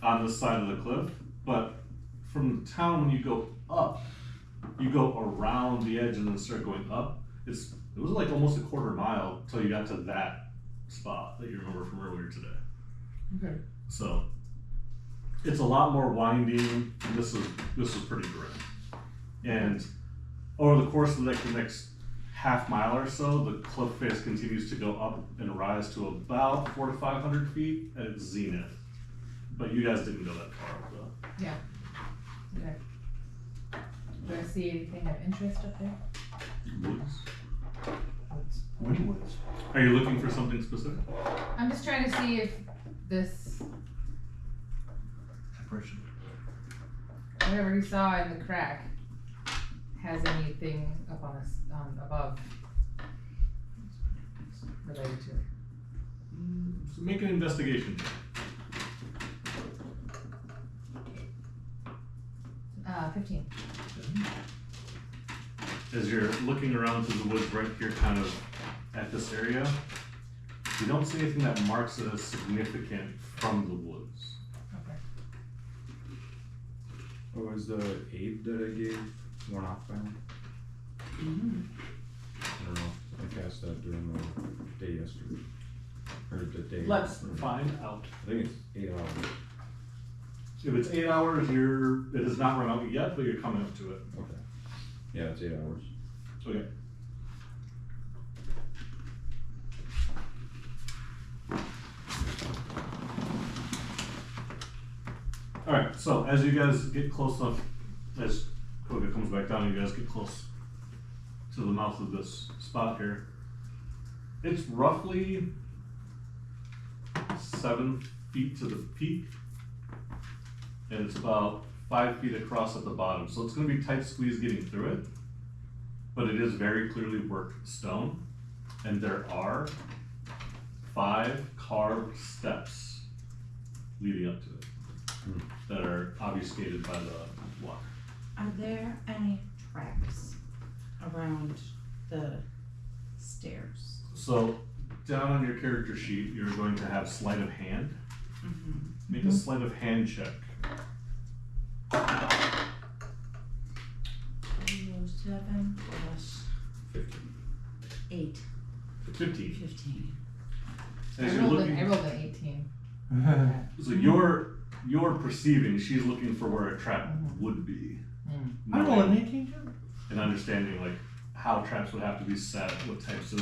on this side of the cliff, but from the town, when you go up, you go around the edge and then start going up. It was like almost a quarter mile till you got to that spot that you remember from earlier today. Okay. So it's a lot more winding. And this is pretty grim. And over the course of the next half mile or so, the cliff face continues to go up and rise to about 400 to 500 feet at its zenith. But you guys didn't go that far up though. Yeah. Okay. Do I see anything of interest up there? Woods. Woods. Are you looking for something specific? I'm just trying to see if this, Person. whatever you saw in the crack, has anything up on us, above related to it. So make an investigation check. 15. As you're looking around through the woods right here kind of at this area, you don't see anything that marks it as significant from the woods. Okay. What was the aid that I gave worn off by now? I don't know. I cast that during the day yesterday. Or the day. Let's find out. I think it's 8 hours. If it's 8 hours, it has not run out yet, but you're coming up to it. Okay. Yeah, it's 8 hours. Okay. Alright, so as you guys get close enough, as Koga comes back down, you guys get close to the mouth of this spot here. It's roughly 7 feet to the peak, and it's about 5 feet across at the bottom. So it's gonna be tight squeeze getting through it, but it is very clearly worked stone, and there are 5 carved steps leading up to it that are obfuscated by the water. Are there any tracks around the stairs? So down on your character sheet, you're going to have sleight of hand. Make a sleight of hand check. 7 plus 15. 8. 15. 15. As I you're rolled looking, an 18. so you're perceiving she's looking for where a trap would be. I rolled an 18 too. and understanding like how traps would have to be set, what types of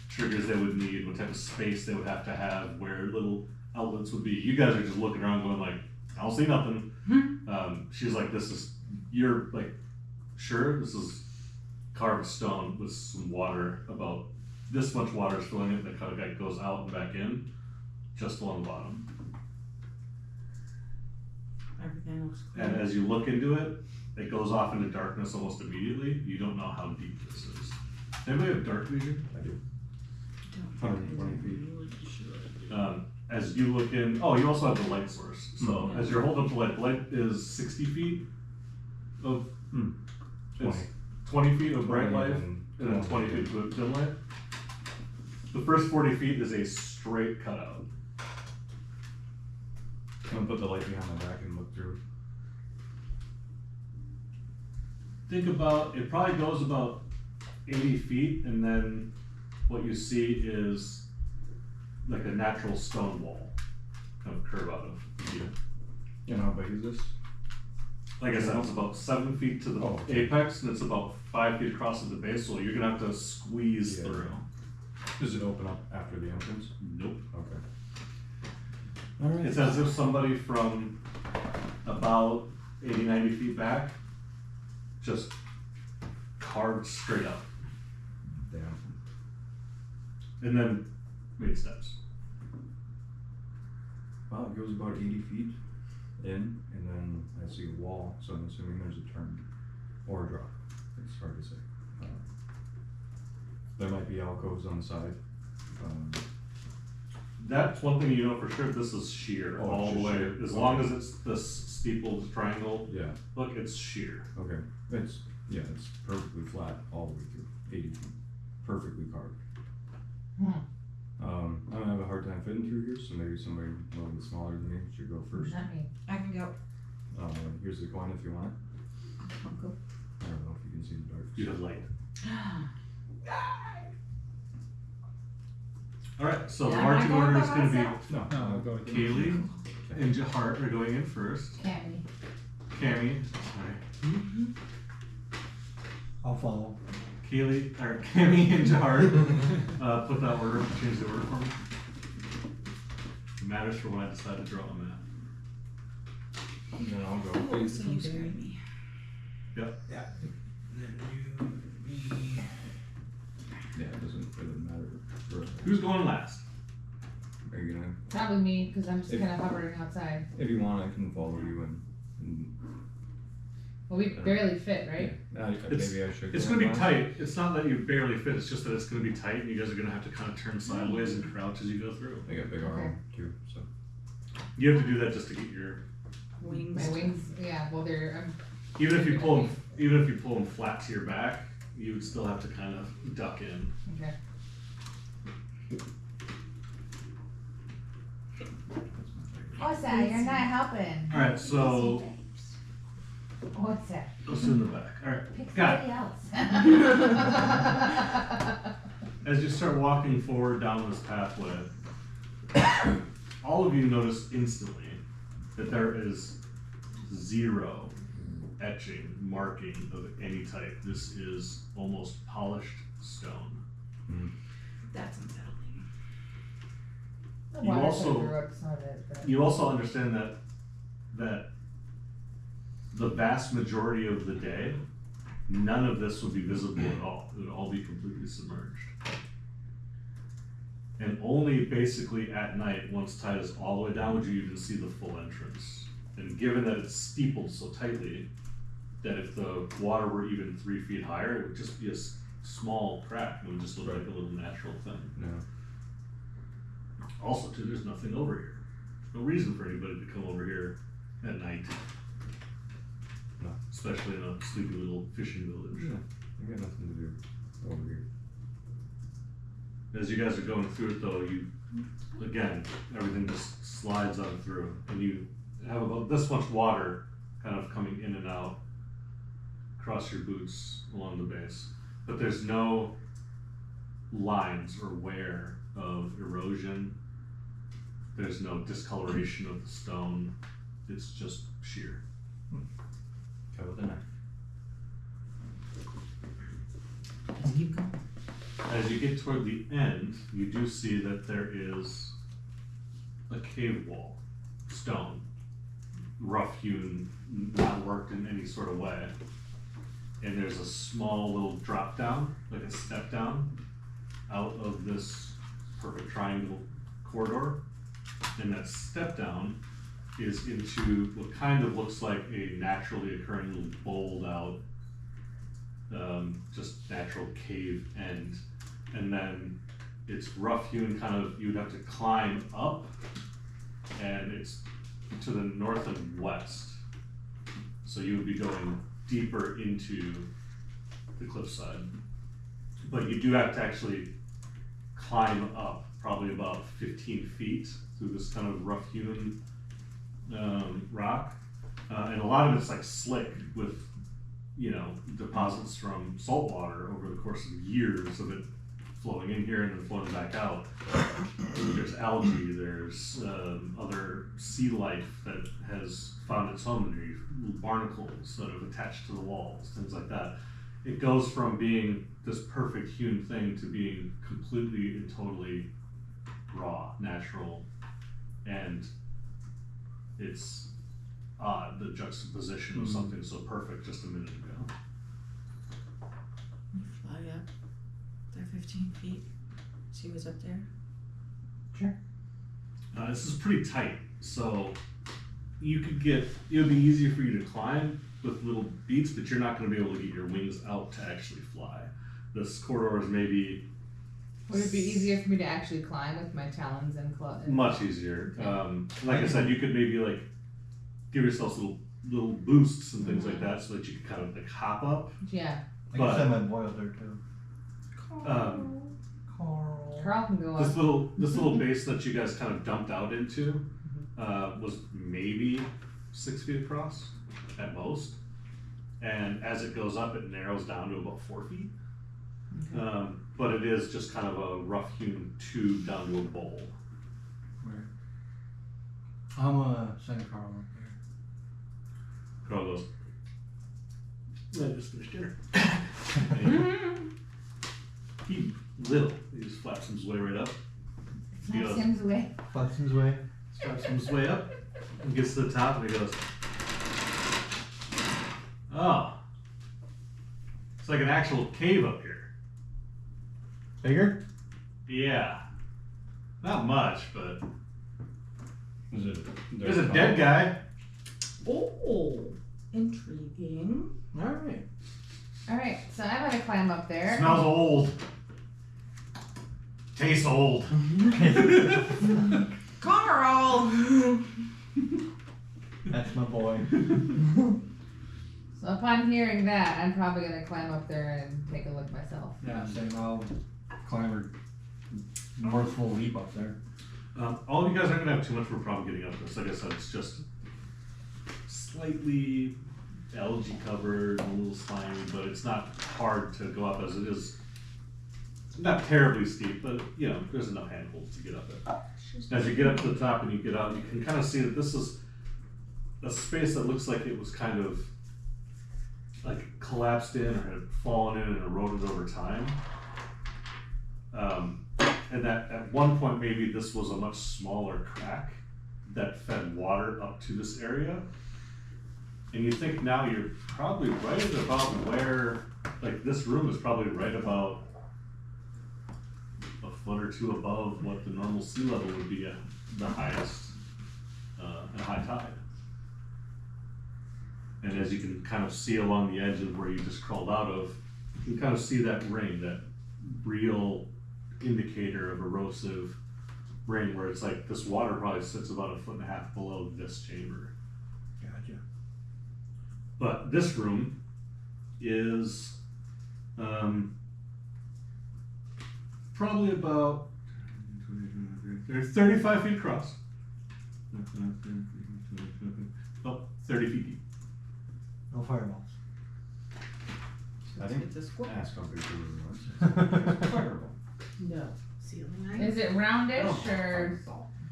triggers they would need, what type of space they would have to have, where little outlets would be. You guys are just looking around going like, I don't see nothing. She's like, you're like, sure, this is carved stone with some water, about this much water is filling it, that kind of like goes out and back in, just along the bottom. Everything looks clear. And as you look into it, it goes off into darkness almost immediately. You don't know how deep this is. Anybody have dark vision? I do. Don't 120 feet. Really should. As you look in, you also have the light source. So as you're holding up the light is 60 feet of, it's 20 feet of bright light, and then 20 feet of dim light. The first 40 feet is a straight cutout. I'm gonna put the light behind my back and look through. Think about, it probably goes about 80 feet, and then what you see is like a natural stone wall kind of curve out of you. And how big is this? Like I said, it's about 7 feet to the apex, and it's about 5 feet across at the base, so you're gonna have to squeeze through. Does it open up after the entrance? Nope. Okay. Alright. It's as if somebody from about 80, 90 feet back just carved straight up, Damn. and then made steps. Well, it goes about 80 feet in, and then I see a wall, so I'm assuming there's a turn or a drop. It's hard to say. There might be alcoves on the side. That's one thing you know for sure. This is sheer Oh, all it's the just way. sheer. As long as it's this steepled triangle, Yeah. look, it's sheer. Okay. It's perfectly flat all the way through, 80 feet, perfectly carved. I'm gonna have a hard time fitting through here, so maybe somebody a little bit smaller than me should go first. Not me. I can go. Here's the coin if you want it. I'll go. I don't know if you can see the dark. You have light. All right, so the Yeah, marching am I going order by is going to myself? No, No, I'm going to. be Kaylee and Jahart are going in first. Cammy. Cammy, sorry. I'll follow. Cammy and Jahart, put that order, change the order for me. It matters for when I decide to draw a map. and then I'll go. Oh, so you scared me. Yeah. Yeah, it doesn't matter. Who's going last? Are you gonna? Probably me, because I'm just If- kind of hovering outside. If you want, I can follow you and Well, we barely fit, right? yeah, It's- maybe I should. It's go going to be last. tight. It's not that you barely fit, it's just that it's going to be tight, and you guys are going to have to kind of turn sideways and crouch as you go through. I got big arm too, so. You have to do that just to get your, Wings. My wings, yeah, well, they're, even if you pull them flat to your back, you would still have to kind of duck in. okay. What's that? You're not helping. All right, so What's that? go sit in the back. All right, Pick got somebody else. As you start walking forward down this pathway, all of you notice instantly that there is zero etching, marking of any type. This is almost polished stone. That's unsettling. The You water also- through some of it, but- You also understand that the vast majority of the day, none of this would be visible at all. It would all be completely submerged. And only basically at night, once tide is all the way down, would you even see the full entrance. And given that it's steepled so tightly, that if the water were even 3 feet higher, it would just be a small crack. It would just look like a little natural thing. No. Also, too, there's nothing over here. No reason for anybody to come over here at night. No. Especially in a sleepy little fishing village. I got nothing to do over here. As you guys are going through it though, again, everything just slides on through, and you have about this much water kind of coming in and out across your boots along the base. But there's no lines or wear of erosion. There's no discoloration of the stone. It's just sheer. Cut with a knife. Keep going. As you get toward the end, you do see that there is a cave wall, stone, rough hewn, not worked in any sort of way. And there's a small little drop down, like a step down, out of this perfect triangle corridor. And that step down is into what kind of looks like a naturally occurring little bowled out, just natural cave end. And then it's rough hewn, kind of, you'd have to climb up, and it's to the north and west. So you would be going deeper into the cliffside. But you do have to actually climb up probably about 15 feet through this kind of rough hewn rock. And a lot of it's like slick with, you know, deposits from salt water over the course of years of it flowing in here and then flowing back out. There's algae, there's other sea life that has found its home in here, little barnacles that have attached to the walls, things like that. It goes from being this perfect hewn thing to being completely and totally raw, natural, and it's odd, the juxtaposition of something so perfect just a minute ago. You fly up. They're 15 feet. See what's up there? This is pretty tight, so you could get, it would be easier for you to climb with little beats, but you're not going to be able to get your wings out to actually fly. This corridor is maybe... Would it be easier for me to actually climb with my talons and claws? Much easier. Like I said, you could maybe like give yourself little boosts and things like that so that you could kind of like hop up. Yeah. I But- guess I might boil there too. Carl can go This up. little base that you guys kind of dumped out into was maybe 6 feet across at most, and as it goes up, it narrows down to about 4 feet. Okay. But it is just kind of a rough hewn tube down to a bowl. Where? I'm gonna send Carl up there. Carl goes, I just finished dinner. He little, he just flaps his way right up. He Flaps goes, him away. Flaps his way. straps his way up and gets to the top and he goes, oh, it's like an actual cave up here. Bigger? Yeah, not much, but Is it? there's a dead guy. Oh, intriguing. Alright. Alright, so I'm gonna climb up there. Smells old. Tastes old. Carl! That's my boy. So upon hearing that, I'm probably gonna climb up there and take a look myself. Yeah, same. I'll climb or mirthful leap up there. All of you guys aren't gonna have too much of a problem getting up this. Like I said, it's just slightly algae covered, a little slimy, but it's not hard to go up as it is. Not terribly steep, but you know, there's enough handholds to get up it. As you get up to the top and you get out, you can kind of see that this is a space that looks like it was kind of like collapsed in or had fallen in and eroded over time. And that at one point maybe this was a much smaller crack that fed water up to this area. And you think now you're probably right at about where, like this room is probably right about a foot or two above what the normal sea level would be at the highest, at high tide. And as you can kind of see along the edge of where you just crawled out of, you can kind of see that ring, that real indicator of erosive ring where it's like this water probably sits about 1.5 feet below this chamber. Gotcha. But this room is probably about 35 feet across. Oh, 30 feet deep. No fireballs. I think It's a square. ask how big the room was. Fireball. No. Ceiling height? Is it roundish Oh, or?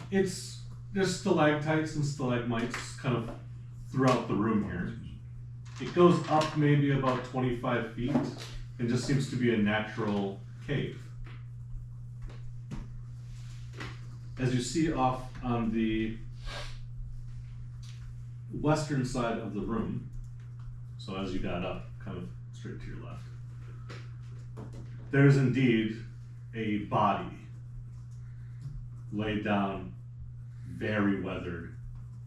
It's, there's stalactites and stalagmites kind of throughout the room here. It goes up maybe about 25 feet It just seems to be a natural cave. As you see off on the western side of the room, so as you got up, kind of straight to your left, there's indeed a body laid down, very weathered,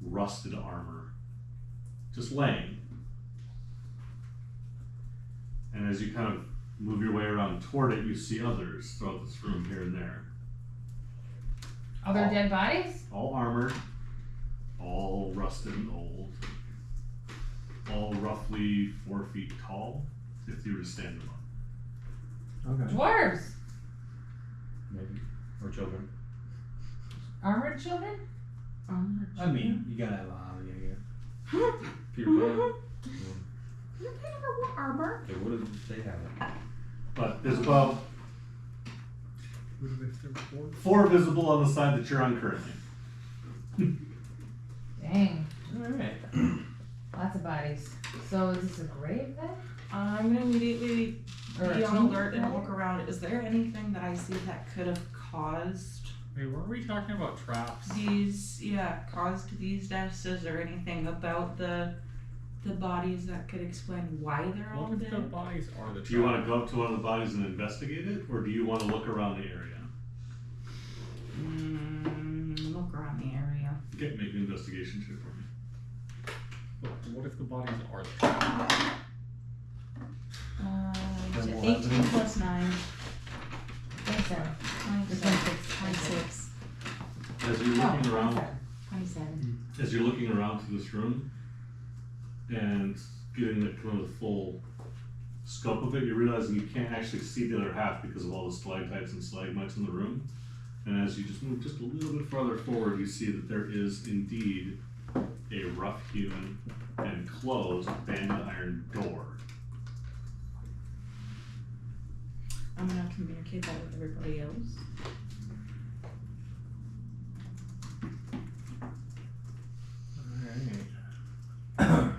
rusted armor, just laying. And as you kind of move your way around toward it, you see others throughout this room here and there. Other dead bodies? All armored, all rusted and old, all roughly 4 feet tall, if you were to stand them up. Okay. Dwarves! Maybe. Or children. Armored children? I mean, you gotta have a hobby, I guess. Peter Pan. Armor? They would have, they have it. But there's about Would have been there before. 4 visible on the side that you're on currently. Dang. Alright. Lots of bodies. So is this a grave then? I'm gonna immediately Or be a on tomb, alert and rather? look around. Is there anything that I see that could have caused Wait, weren't we talking about traps? caused these deaths? Is there anything about the bodies that could explain why they're all What if the dead? bodies are the traps? Do you want to go up to one of the bodies and investigate it, or do you want to look around the area? Look around the area. Okay, make an investigation check for me. What if the bodies are the traps? Then we'll 18 have plus 9. 27. 26. As you're looking around, 27. as you're looking around to this room and getting the kind of the full scope of it, you're realizing you can't actually see the other half because of all the stalactites and stalagmites in the room. And as you just move just a little bit farther forward, you see that there is indeed a rough-hewn and closed banded iron door. I'm gonna communicate that with everybody else. Alright.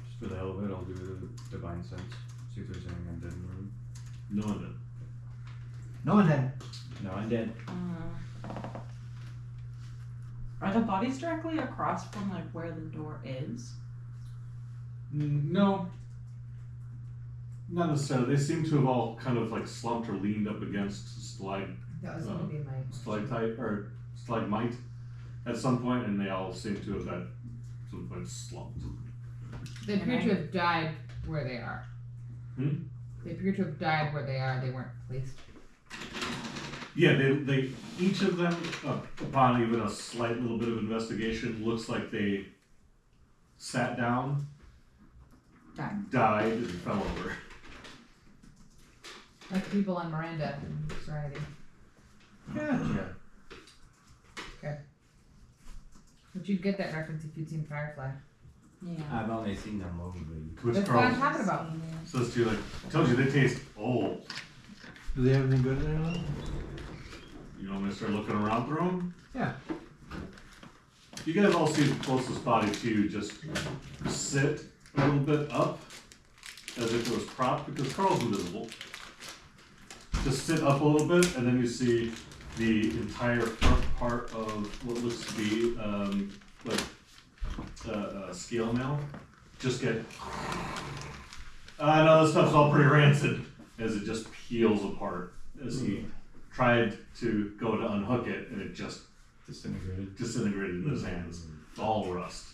Just for the hell of it, I'll do the divine sense. See if there's anything undead in the room. No one did. No one had. No, undead. Are the bodies directly across from like where the door is? No. Not necessarily. They seem to have all kind of like slumped or leaned up against That was gonna be my. stalactite or stalagmite at some point, and they all seem to have at some point slumped. They appear to have died where they are. Hmm? They appear to have died where they are. They weren't placed. Yeah, they each of them, upon even a slight little bit of investigation, looks like they sat down, died, and fell over. Like the people on Miranda and Serenity. Yeah. But you'd get that reference if you'd seen Firefly. Yeah. I've only seen the movie. To which That's what I'm Carl talking about. says to you, like, I told you they taste old. Do they have anything good in there? You want me to start looking around through them? Yeah. You guys all see the closest body to you just sit a little bit up, as if it was propped, because Carl's invisible. Just sit up a little bit, and then you see the entire front part of what looks to be like a scale mail just get. No, this stuff's all pretty rancid, as it just peels apart as he tried to go to unhook it, and it just disintegrated in his hands. It's all rust.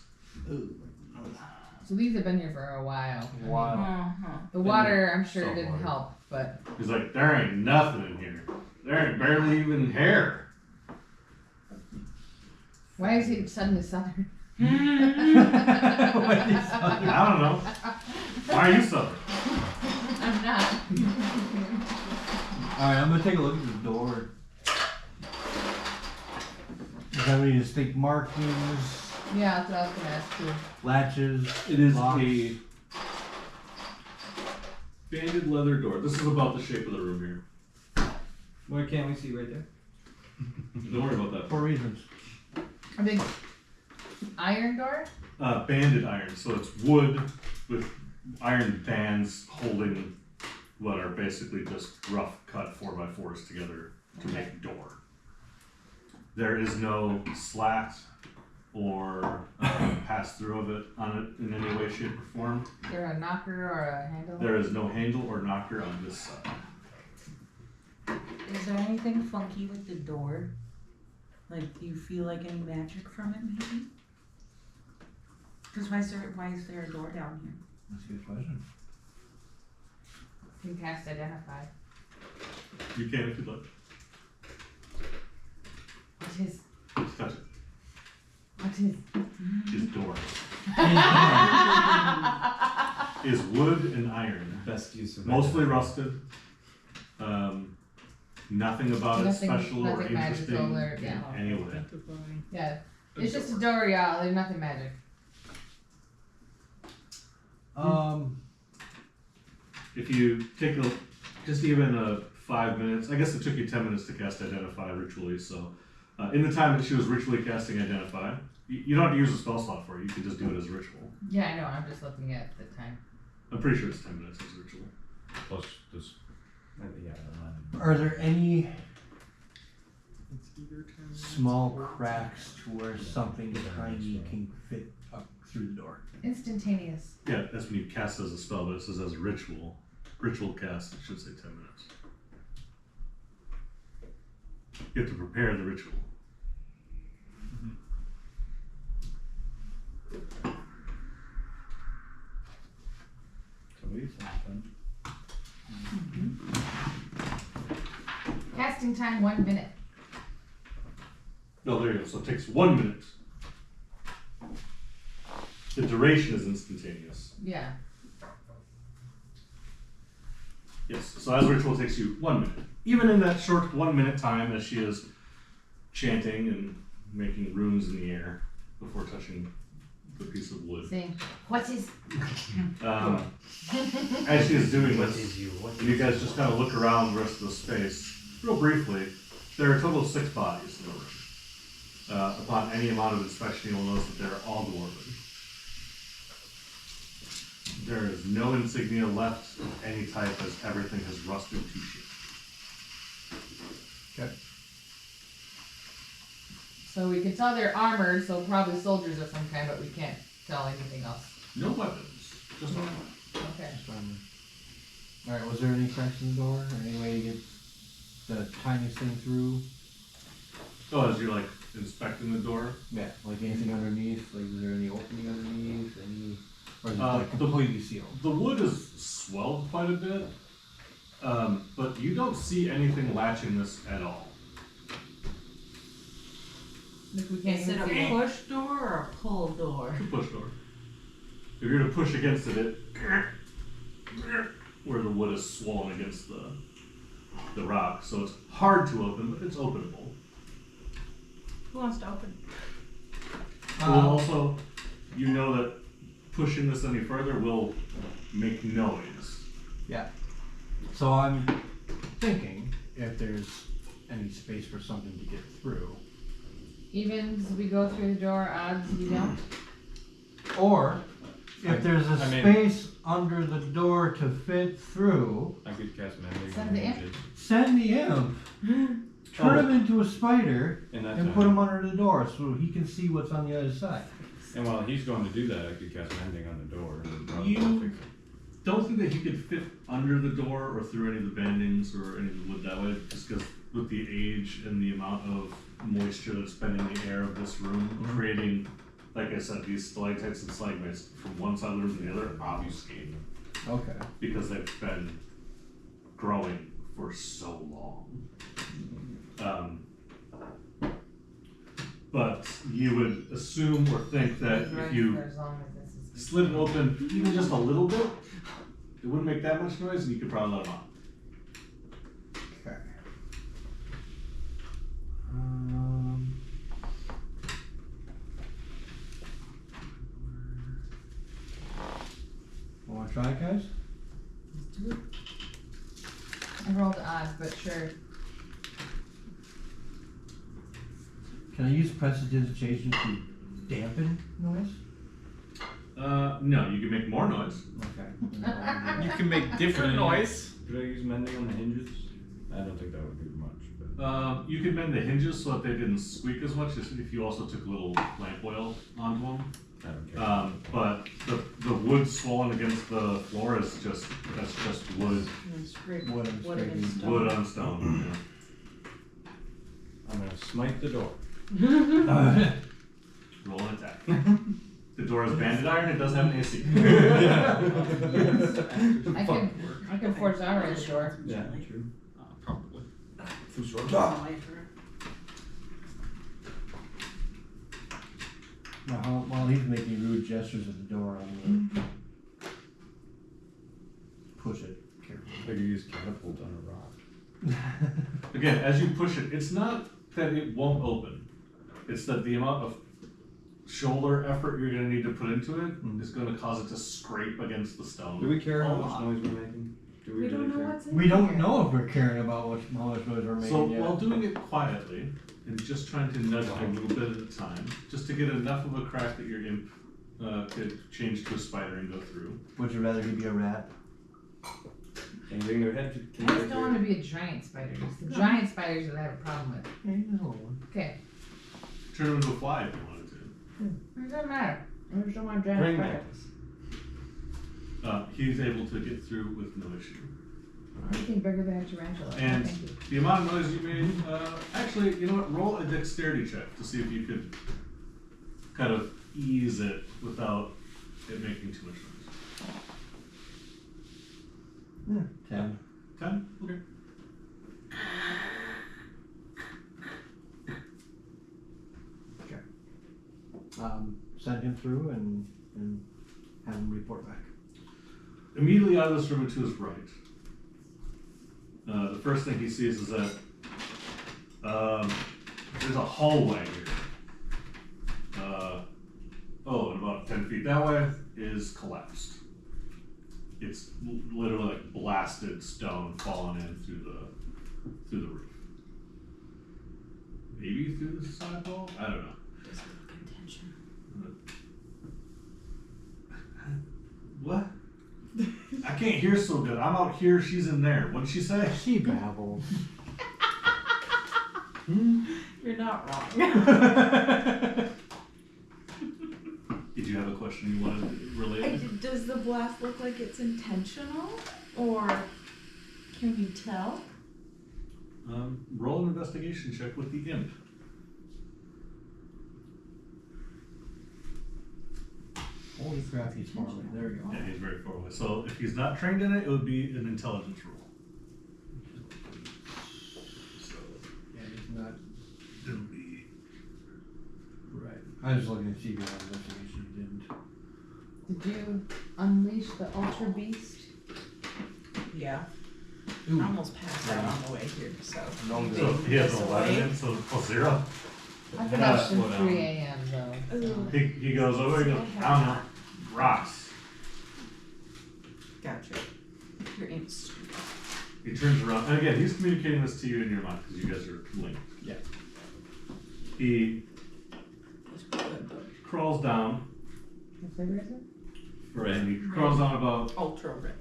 So these have been here for a while. Wow. The water, I'm sure, Salt didn't water. help, but He's like, there ain't nothing in here. There ain't barely even hair. why is he suddenly southern? I don't know. Why are you southern? I'm not. Alright, I'm gonna take a look at the door. Does it have any distinct markings, Yeah, that's what I was gonna ask too. latches? It is locks? a banded leather door. This is about the shape of the room here. What can't we see right there? Don't worry about that. For reasons. I think Iron door? Banded iron, so it's wood with iron bands holding what are basically just rough cut 4x4s together to make a door. There is no slat or pass through of it on it in any way, shape, or form. Is there a knocker or a handle? There is no handle or knocker on this side. Is there anything funky with the door? Like, do you feel like any magic from it, maybe? Because why is there a door down here? That's a good question. You can cast Identify. You can if you'd like. What is? Just touch it. What is? Is door. Is wood and iron. Best use of Mostly rusted. Nothing about it Nothing- special or nothing magical interesting or- in yeah. any way. Identify. Yeah. It's just a door, y'all. There's nothing magic. If you take just even 5 minutes, I guess it took you 10 minutes to cast Identify ritually, so in the time that she was ritually casting Identify, you don't have to use a spell slot for it, you can just do it as a ritual. Yeah, I know. I'm just looking at the time. I'm pretty sure it's 10 minutes as a ritual. Plus this. Yeah. Are there any It's either 10 minutes small or cracks to where something tiny can fit up through the door? Instantaneous. Yeah, that's when you cast it as a spell, but it says as a ritual. Ritual cast, it should say 10 minutes. You have to prepare the ritual. So we something. Casting time 1 minute. No, there you go. So it takes 1 minute. The duration is instantaneous. Yeah. Yes. So as a ritual takes you 1 minute. Even in that short 1 minute time, as she is chanting and making runes in the air before touching the piece of wood. Saying, what is? As she is doing What this, is you? What and you guys just kind of look around the rest of the space, real briefly, there are a total of 6 bodies in the room. Upon any amount of inspection, you will notice that they're all dwarven. There is no insignia left of any type, as everything has rusted to shit. Okay. So we can tell they're armored, so probably soldiers of some kind, but we can't tell anything else. No weapons, just armor. Okay. Alright, was there any cracks in the door? Or any way to get the tiniest thing through? Oh, as you're like inspecting the door, Yeah, like anything underneath? Like, is there any opening underneath? Any, or is it Uh, like completely sealed? the wood is swelled quite a bit, but you don't see anything latching this at all. If we can't Is it even a see it. push door or a pull door? It's a push door. If you're to push against it, where the wood is swollen against the rock, so it's hard to open, but it's openable. Who wants to open? Well, also, you know that pushing this any further will make noise. Yeah. So I'm thinking if there's any space for something to get through. Evens, we go through the door, odds, we don't. Or if there's a I mean- space under the door to fit through, I could cast magic Send on the imp. images. send the imp, turn him into a spider, In that and time. put him under the door so he can see what's on the other side. And while he's going to do that, I could cast mending on the door. and probably You- fix it. Don't think that you could fit under the door or through any of the bandings or any of the wood that way, just because with the age and the amount of moisture that's been in the air of this room, creating, like I said, these stalactites and stalagmites from one side of the room to the other obfuscate Okay. because they've been growing for so long. But you would assume or think that if Right, you for as long as this is. slid it open even just a little bit, it wouldn't make that much noise, and you could probably let them out. Okay. Wanna try it, guys? Let's do it. I rolled odds, but sure. Can I use prestidigitation to dampen noise? No, you can make more noise. Okay. You can make different noise. Could I use mending on the hinges? I don't think that would do much, but. You could mend the hinges so that they didn't squeak as much as if you also took a little lamp oil onto them. I don't care. But the wood swollen against the floor is just, that's just wood, Wood and Wood and scraping. stone. wood on stone. I'm gonna smite the door. Yeah. Roll an attack. The door is banded iron, it does have an AC. I can force armor in the door. Yeah, true. Probably. Through sword. While he's making rude gestures at the door, I'm gonna push it carefully. I could use catapult on a rock. Again, as you push it, it's not that it won't open. It's that the amount of shoulder effort you're gonna need to put into it is gonna cause it to scrape against the stone. Do we care how a much lot. noise we're making? Do we We don't really know care? what's in We don't here. know if we're caring about how much noise we're making So yet. while doing it quietly and just trying to nudge it a little bit at a time, just to get enough of a crack that your imp could change to a spider and go through. Would you rather he be a rat? Anything their head I can just don't want to be a giant spider. It's the giant spiders that I have a problem with. No. Okay, Turn him into a fly if you wanted to. it doesn't matter. I just don't want giant Bring spiders. He's able to get through with no issue. Anything bigger than a tarantula. And Thank you. the amount of noise you made, actually, you know what? Roll a dexterity check to see if you could kind of ease it without it making too much noise. 10. 10? Okay. Send him through and have him report back. Immediately out of this room and to his right, the first thing he sees is that there's a hallway here. And about 10 feet that way is collapsed. It's literally like blasted stone falling in through the roof. Maybe through the side wall? I don't know. Doesn't look intentional. What? I can't hear so good. I'm out here, she's in there. What did she say? She babbles. You're not wrong. Did you have a question you wanted related? Does the blast look like it's intentional, or can you tell? Roll an investigation check with the imp. Holy crap, he's far away. There we go. Yeah, he's very far away. So if he's not trained in it, it would be an intelligence roll. So Yeah, he's not. it'll be Right. I was looking to see if you had an investigation. You didn't. Did you unleash the Ultra Beast? Yeah. Ooh. I almost passed out on the way here, so. No you good. so made he has this an 11 away. in, so plus 0. I Yeah, finished slow at down. 3 a.m. though. Ooh. He goes over, he goes, I don't know, rocks. Gotcha. You're in stupid. He turns around, and again, he's communicating this to you in your mind because you guys are linked. Yeah. He That's good, though. crawls down, What flavor is it? and he crawls down about Ultra red.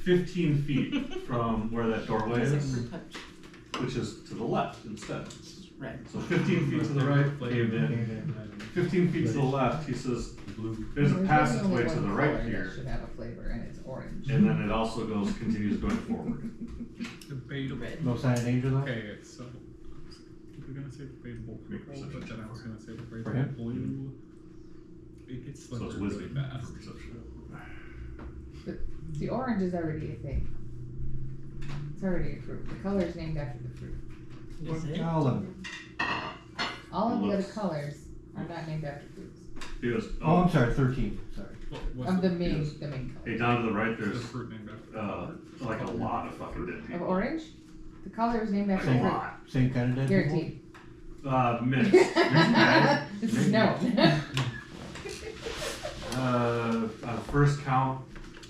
15 feet from where that doorway Doesn't is, fruit punch. which is to the left instead. This is red. So 15 feet to the right, caved in. 15 feet to the left, he says, there's a There's passageway only to the one right color here, that should have a flavor, and it's orange. and then it also continues going forward. Debatable. Red. No sign of danger though? Okay, so we're gonna say debatable Make purple, perception but then I was check. gonna say For debatable him? blue. It gets So it's slicker really wisdom fast. for perception. The orange is already a thing. It's already a fruit. The color is named after the fruit. Is it? All of them. All of the other Looks- colors are not named after fruits. He goes, Oh, I'm sorry, 13. Sorry. What's Of the the main, yes. the main Hey, color. down to the right, what's the there's fruit named after? like a lot of fucking dead Of people. orange? The color is named after A fruit. lot. Same kind of dead Guaranteed. Mixed. Mixed bag. This is known. On first count,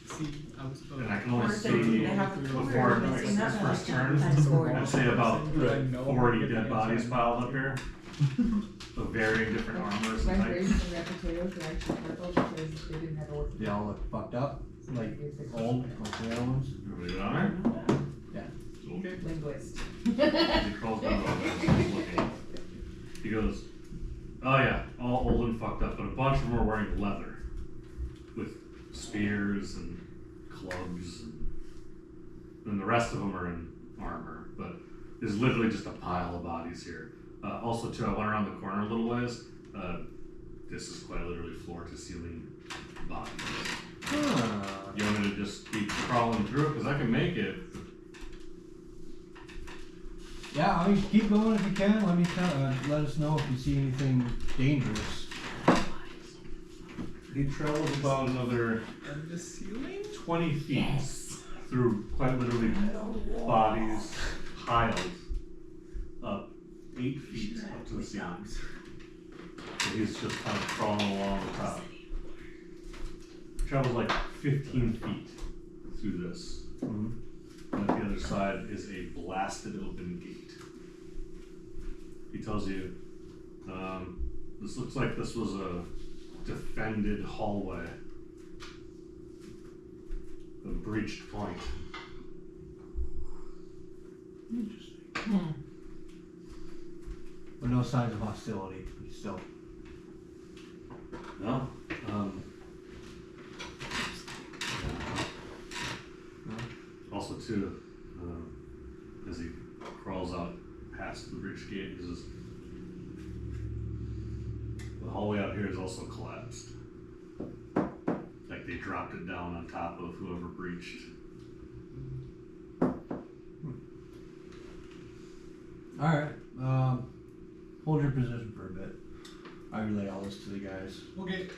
See, I was about and I can only First, see they have the color, before and his it's not first that turn, times four. I'd say about I know 40 I'm dead getting bodies inside. piled up here. of varying different armors My and grapes types. and red potatoes were actually purple because they didn't have a word. They all look fucked up, like old, like the other ones. Leave it on there? Yeah. Okay. Linguist. He crawls down over and starts looking. He goes, oh yeah, all old and fucked up, but a bunch of them are wearing leather with spears and clubs, and the rest of them are in armor, but there's literally just a pile of bodies here. Also too, I went around the corner a little ways. This is quite literally floor to ceiling bodies. You want me to just keep crawling through it? Because I can make it. Yeah, I mean, keep going if you can. Let us know if you see anything dangerous. He travels about another And the ceiling? 20 feet through quite literally bodies piled up 8 feet up to the ceiling. So he's just kind of crawling along the top. Travels like 15 feet through this. And at the other side is a blasted open gate. He tells you, this looks like this was a defended hallway. A breached point. Interesting. But no signs of hostility, still. No. Also, too, as he crawls out past the breached gate, he says, the hallway out here is also collapsed. Like they dropped it down on top of whoever breached. Alright, hold your position for a bit. I relay all this to the guys. Okay.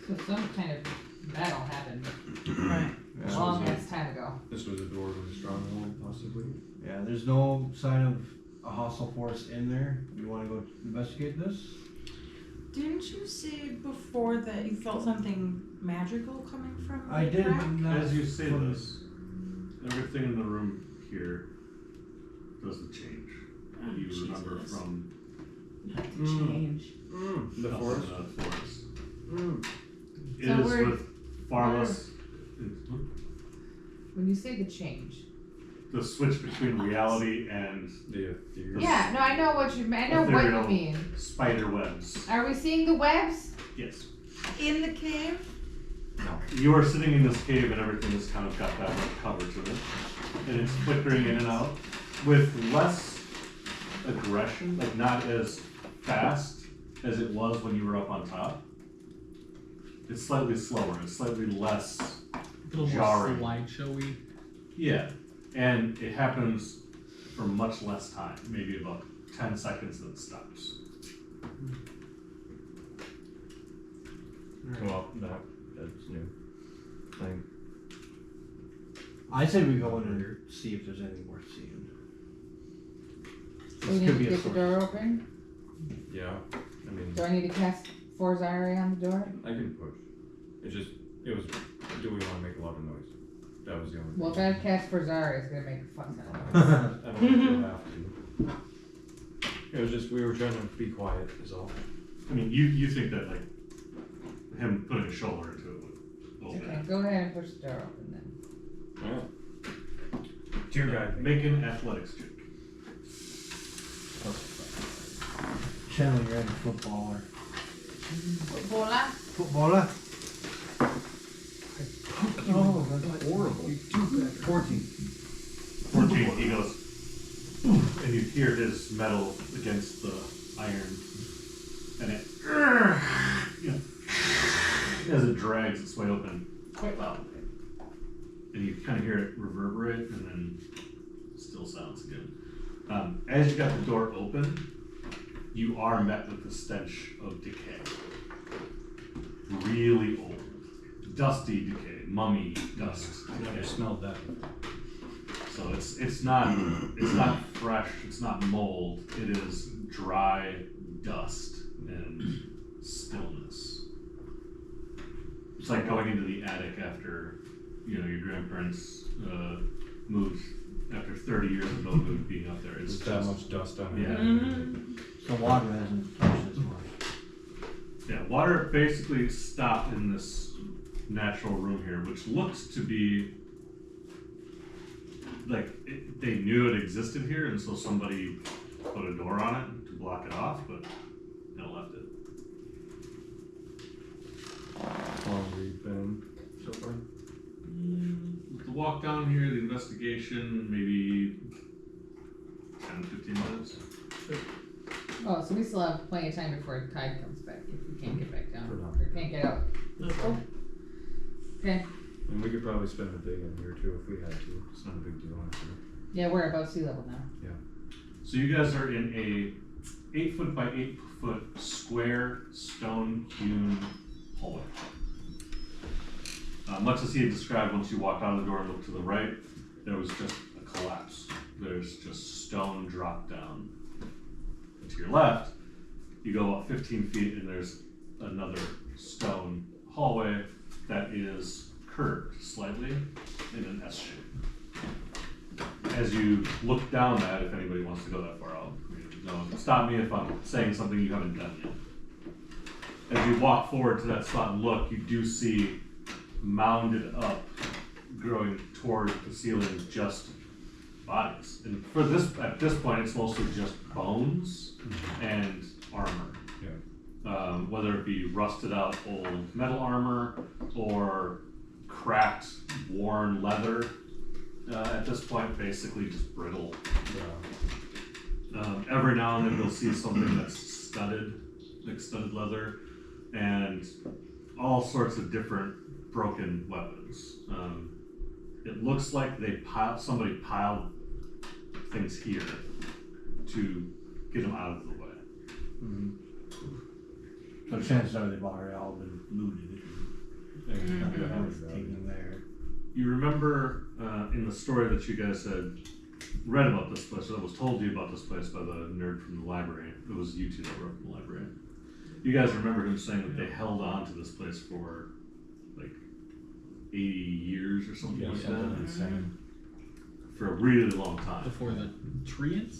So some kind of battle happened Right. a long ass time ago. This was a door with a stronghold, possibly. Yeah, there's no sign of a hostile force in there. You wanna go investigate this? Didn't you say before that you felt something magical coming from the I did, crack? but not As you say from- this, everything in the room here doesn't change. Oh, You remember Jesus. from Not to change. The up forest. in the forest. Mm. It So is we're- with far less. When you say the change. The switch between reality and The ethereal. Yeah, no, I know what you mean. I know what ethereal you mean. spider webs. Are we seeing the webs? Yes. In the cave? You are sitting in this cave and everything has kind of got that red cover to it. And it's flickering in and out with less aggression, like not as fast as it was when you were up on top. It's slightly slower, it's slightly less A little jarring. more slideshowy. Yeah, and it happens for much less time, maybe about 10 seconds, then it stops. Well, that's new. Thing. I say we go in and see if there's anything worth seeing. Do we This need could to be a get the source. door open? Yeah. I mean, Do I need to cast Forzari on the door? I can push. It was, do we want to make a lot of noise? That was the only Well, if thing. I cast Forzari, it's gonna make a fuck ton of noise. I don't think you'll have to. It was just, we were trying to be quiet, is all. I mean, you think that, like, him putting a shoulder into it would open Okay, it. go ahead and push the door open then. Alright. Dear guide. Make an athletics check. Channel your inner footballer. Bola? Footballer? Oh, that's horrible. 14. 14, he goes, and you hear his metal against the iron, and it, you know, as it drags its way open quite loud. And you kind of hear it reverberate, and then still silence again. As you got the door open, you are met with the stench of decay. Really old, dusty decay, mummy dust. I decay. smelled that. So it's not fresh, it's not mold, it is dry dust and stillness. It's like going into the attic after, you know, your grandparents moved after 30 years of no food being up there. It's There's that just, much dust on it. yeah. So water hasn't touched this much. Yeah, water basically stopped in this natural room here, which looks to be like they knew it existed here, and so somebody put a door on it to block it off, but they left it. How long have we been so far? The walk down here, the investigation, maybe 10, 15 minutes. Oh, so we still have plenty of time before the tide comes back, if we can't get back down, For now. or can't get out. Okay, And we could probably spend a day in here too if we had to. It's not a big deal, honestly. yeah, we're above sea level now. So you guys are in a 8 foot by 8 foot square stone hewn hallway. Much as he had described, once you walked out of the door and looked to the right, there was just a collapse. There's just stone dropped down. And to your left, you go about 15 feet and there's another stone hallway that is curved slightly in an S shape. As you look down that, if anybody wants to go that far out, stop me if I'm saying something you haven't done yet. As you walk forward to that spot and look, you do see mounded up, growing toward the ceiling, just bodies. And for this, at this point, it's mostly just bones and armor. Whether it be rusted out old metal armor or cracked, worn leather. At this point, basically just brittle. Every now and then you'll see something that's studded, like studded leather, and all sorts of different broken weapons. It looks like somebody piled things here to get them out of the way. Mm-hmm. So chances are they've already all been looted. Taken there. You remember in the story that you guys had read about this place, or that was told to you about this place by the nerd from the library. It was you two that were from the library. You guys remember him saying that they held on to this place for like 80 years or something like that? Insane. For a really long time. Before the treants?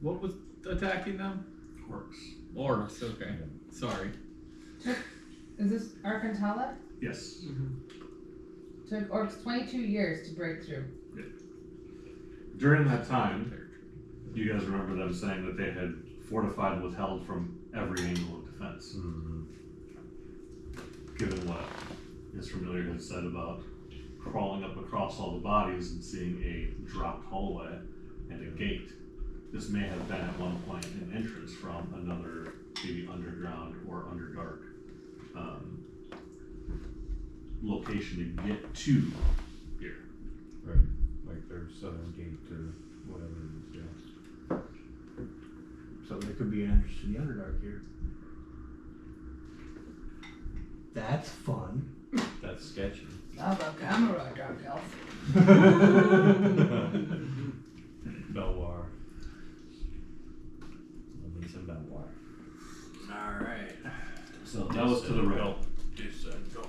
What was attacking them? Orcs. Orcs, okay. Sorry. Is this Arcantala? Yes. Took orcs 22 years to break through. During that time, you guys remember them saying that they had fortified and withheld from every angle of defense. Given what his familiar had said about crawling up across all the bodies and seeing a dropped hallway and a gate, this may have been at one point an entrance from another, maybe underground or underdark location to get to here. Right. Like their southern gate or whatever it is, yeah. So there could be an entrance to the Underdark here. That's fun. That's sketchy. Oh, look, I'm a rock dark elf. Belwar. Lovely some Belwar. Alright. So that was to the right.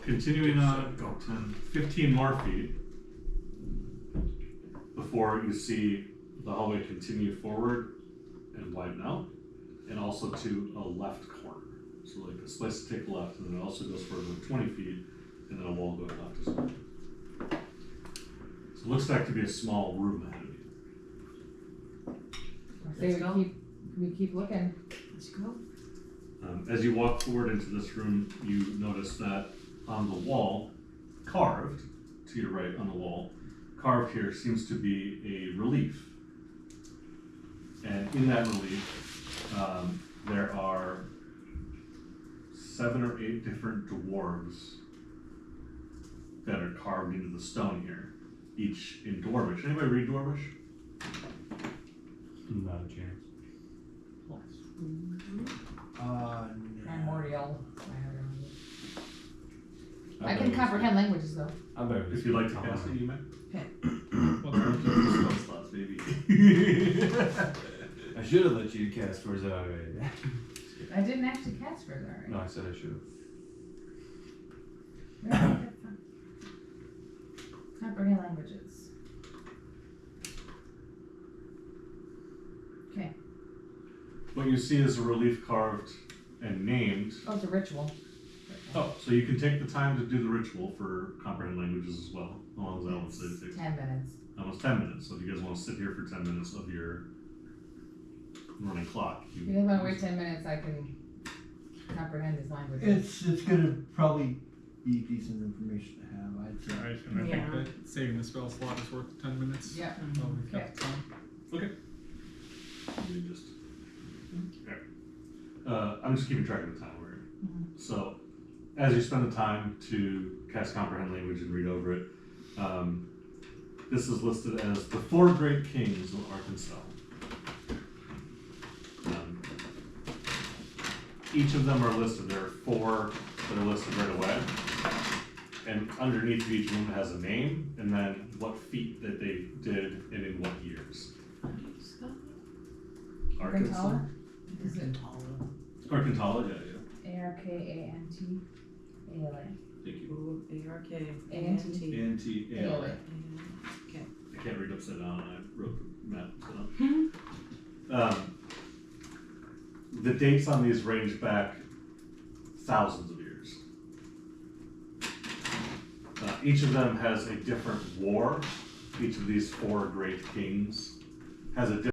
Continuing on 10, 15 more feet before you see the hallway continue forward and widen out, and also to a left corner. So like this place to take left, and then it also goes for another 20 feet, and then a wall going left as well. So it looks like to be a small room ahead of you. I say we keep looking. Let's go. As you walk forward into this room, you notice that on the wall, carved to your right on the wall, carved here seems to be a relief. And in that relief, there are 7 or 8 different dwarves that are carved into the stone here, each in Dwarvish. Anybody read Dwarvish? Not a chance. No. Primordial. I can comprehend languages though. I bet If you'd like to cast it, you may. Okay. Slots, baby. I should have let you cast for Zara. I didn't actually cast for that, No, I said I should have. right? Comprehend languages. Okay. What you see is a relief carved and named. Oh, it's a ritual. Oh, so you can take the time to do the ritual for comprehend languages as well, as long as that one says it takes 10 minutes. almost 10 minutes. So if you guys want to sit here for 10 minutes of your running clock, If you guys want to wait 10 minutes, I can comprehend his languages. It's gonna probably be decent information to have, I'd say. Right, and I Yeah. think that saving the spell slot is worth 10 minutes. Yep. While we've got the time. Okay. Let me just. Okay. I'm just keeping track of the time we're in. So, as you spend the time to cast comprehend language and read over it, this is listed as the 4 great kings of Arkansas. Each of them are listed. There are 4 that are listed right away. And underneath of each of them has a name, and then what feat that they did and in what years. Arkansas? Is it Arkansas, yeah. Arkantala? Thank you. Ooh, A-R-K, A-N-T. A-N-T-A-L-A. Okay. I can't read upside down, and I wrote the map upside down. The dates on these range back thousands of years. Each of them has a different war. Each of these 4 great kings has a different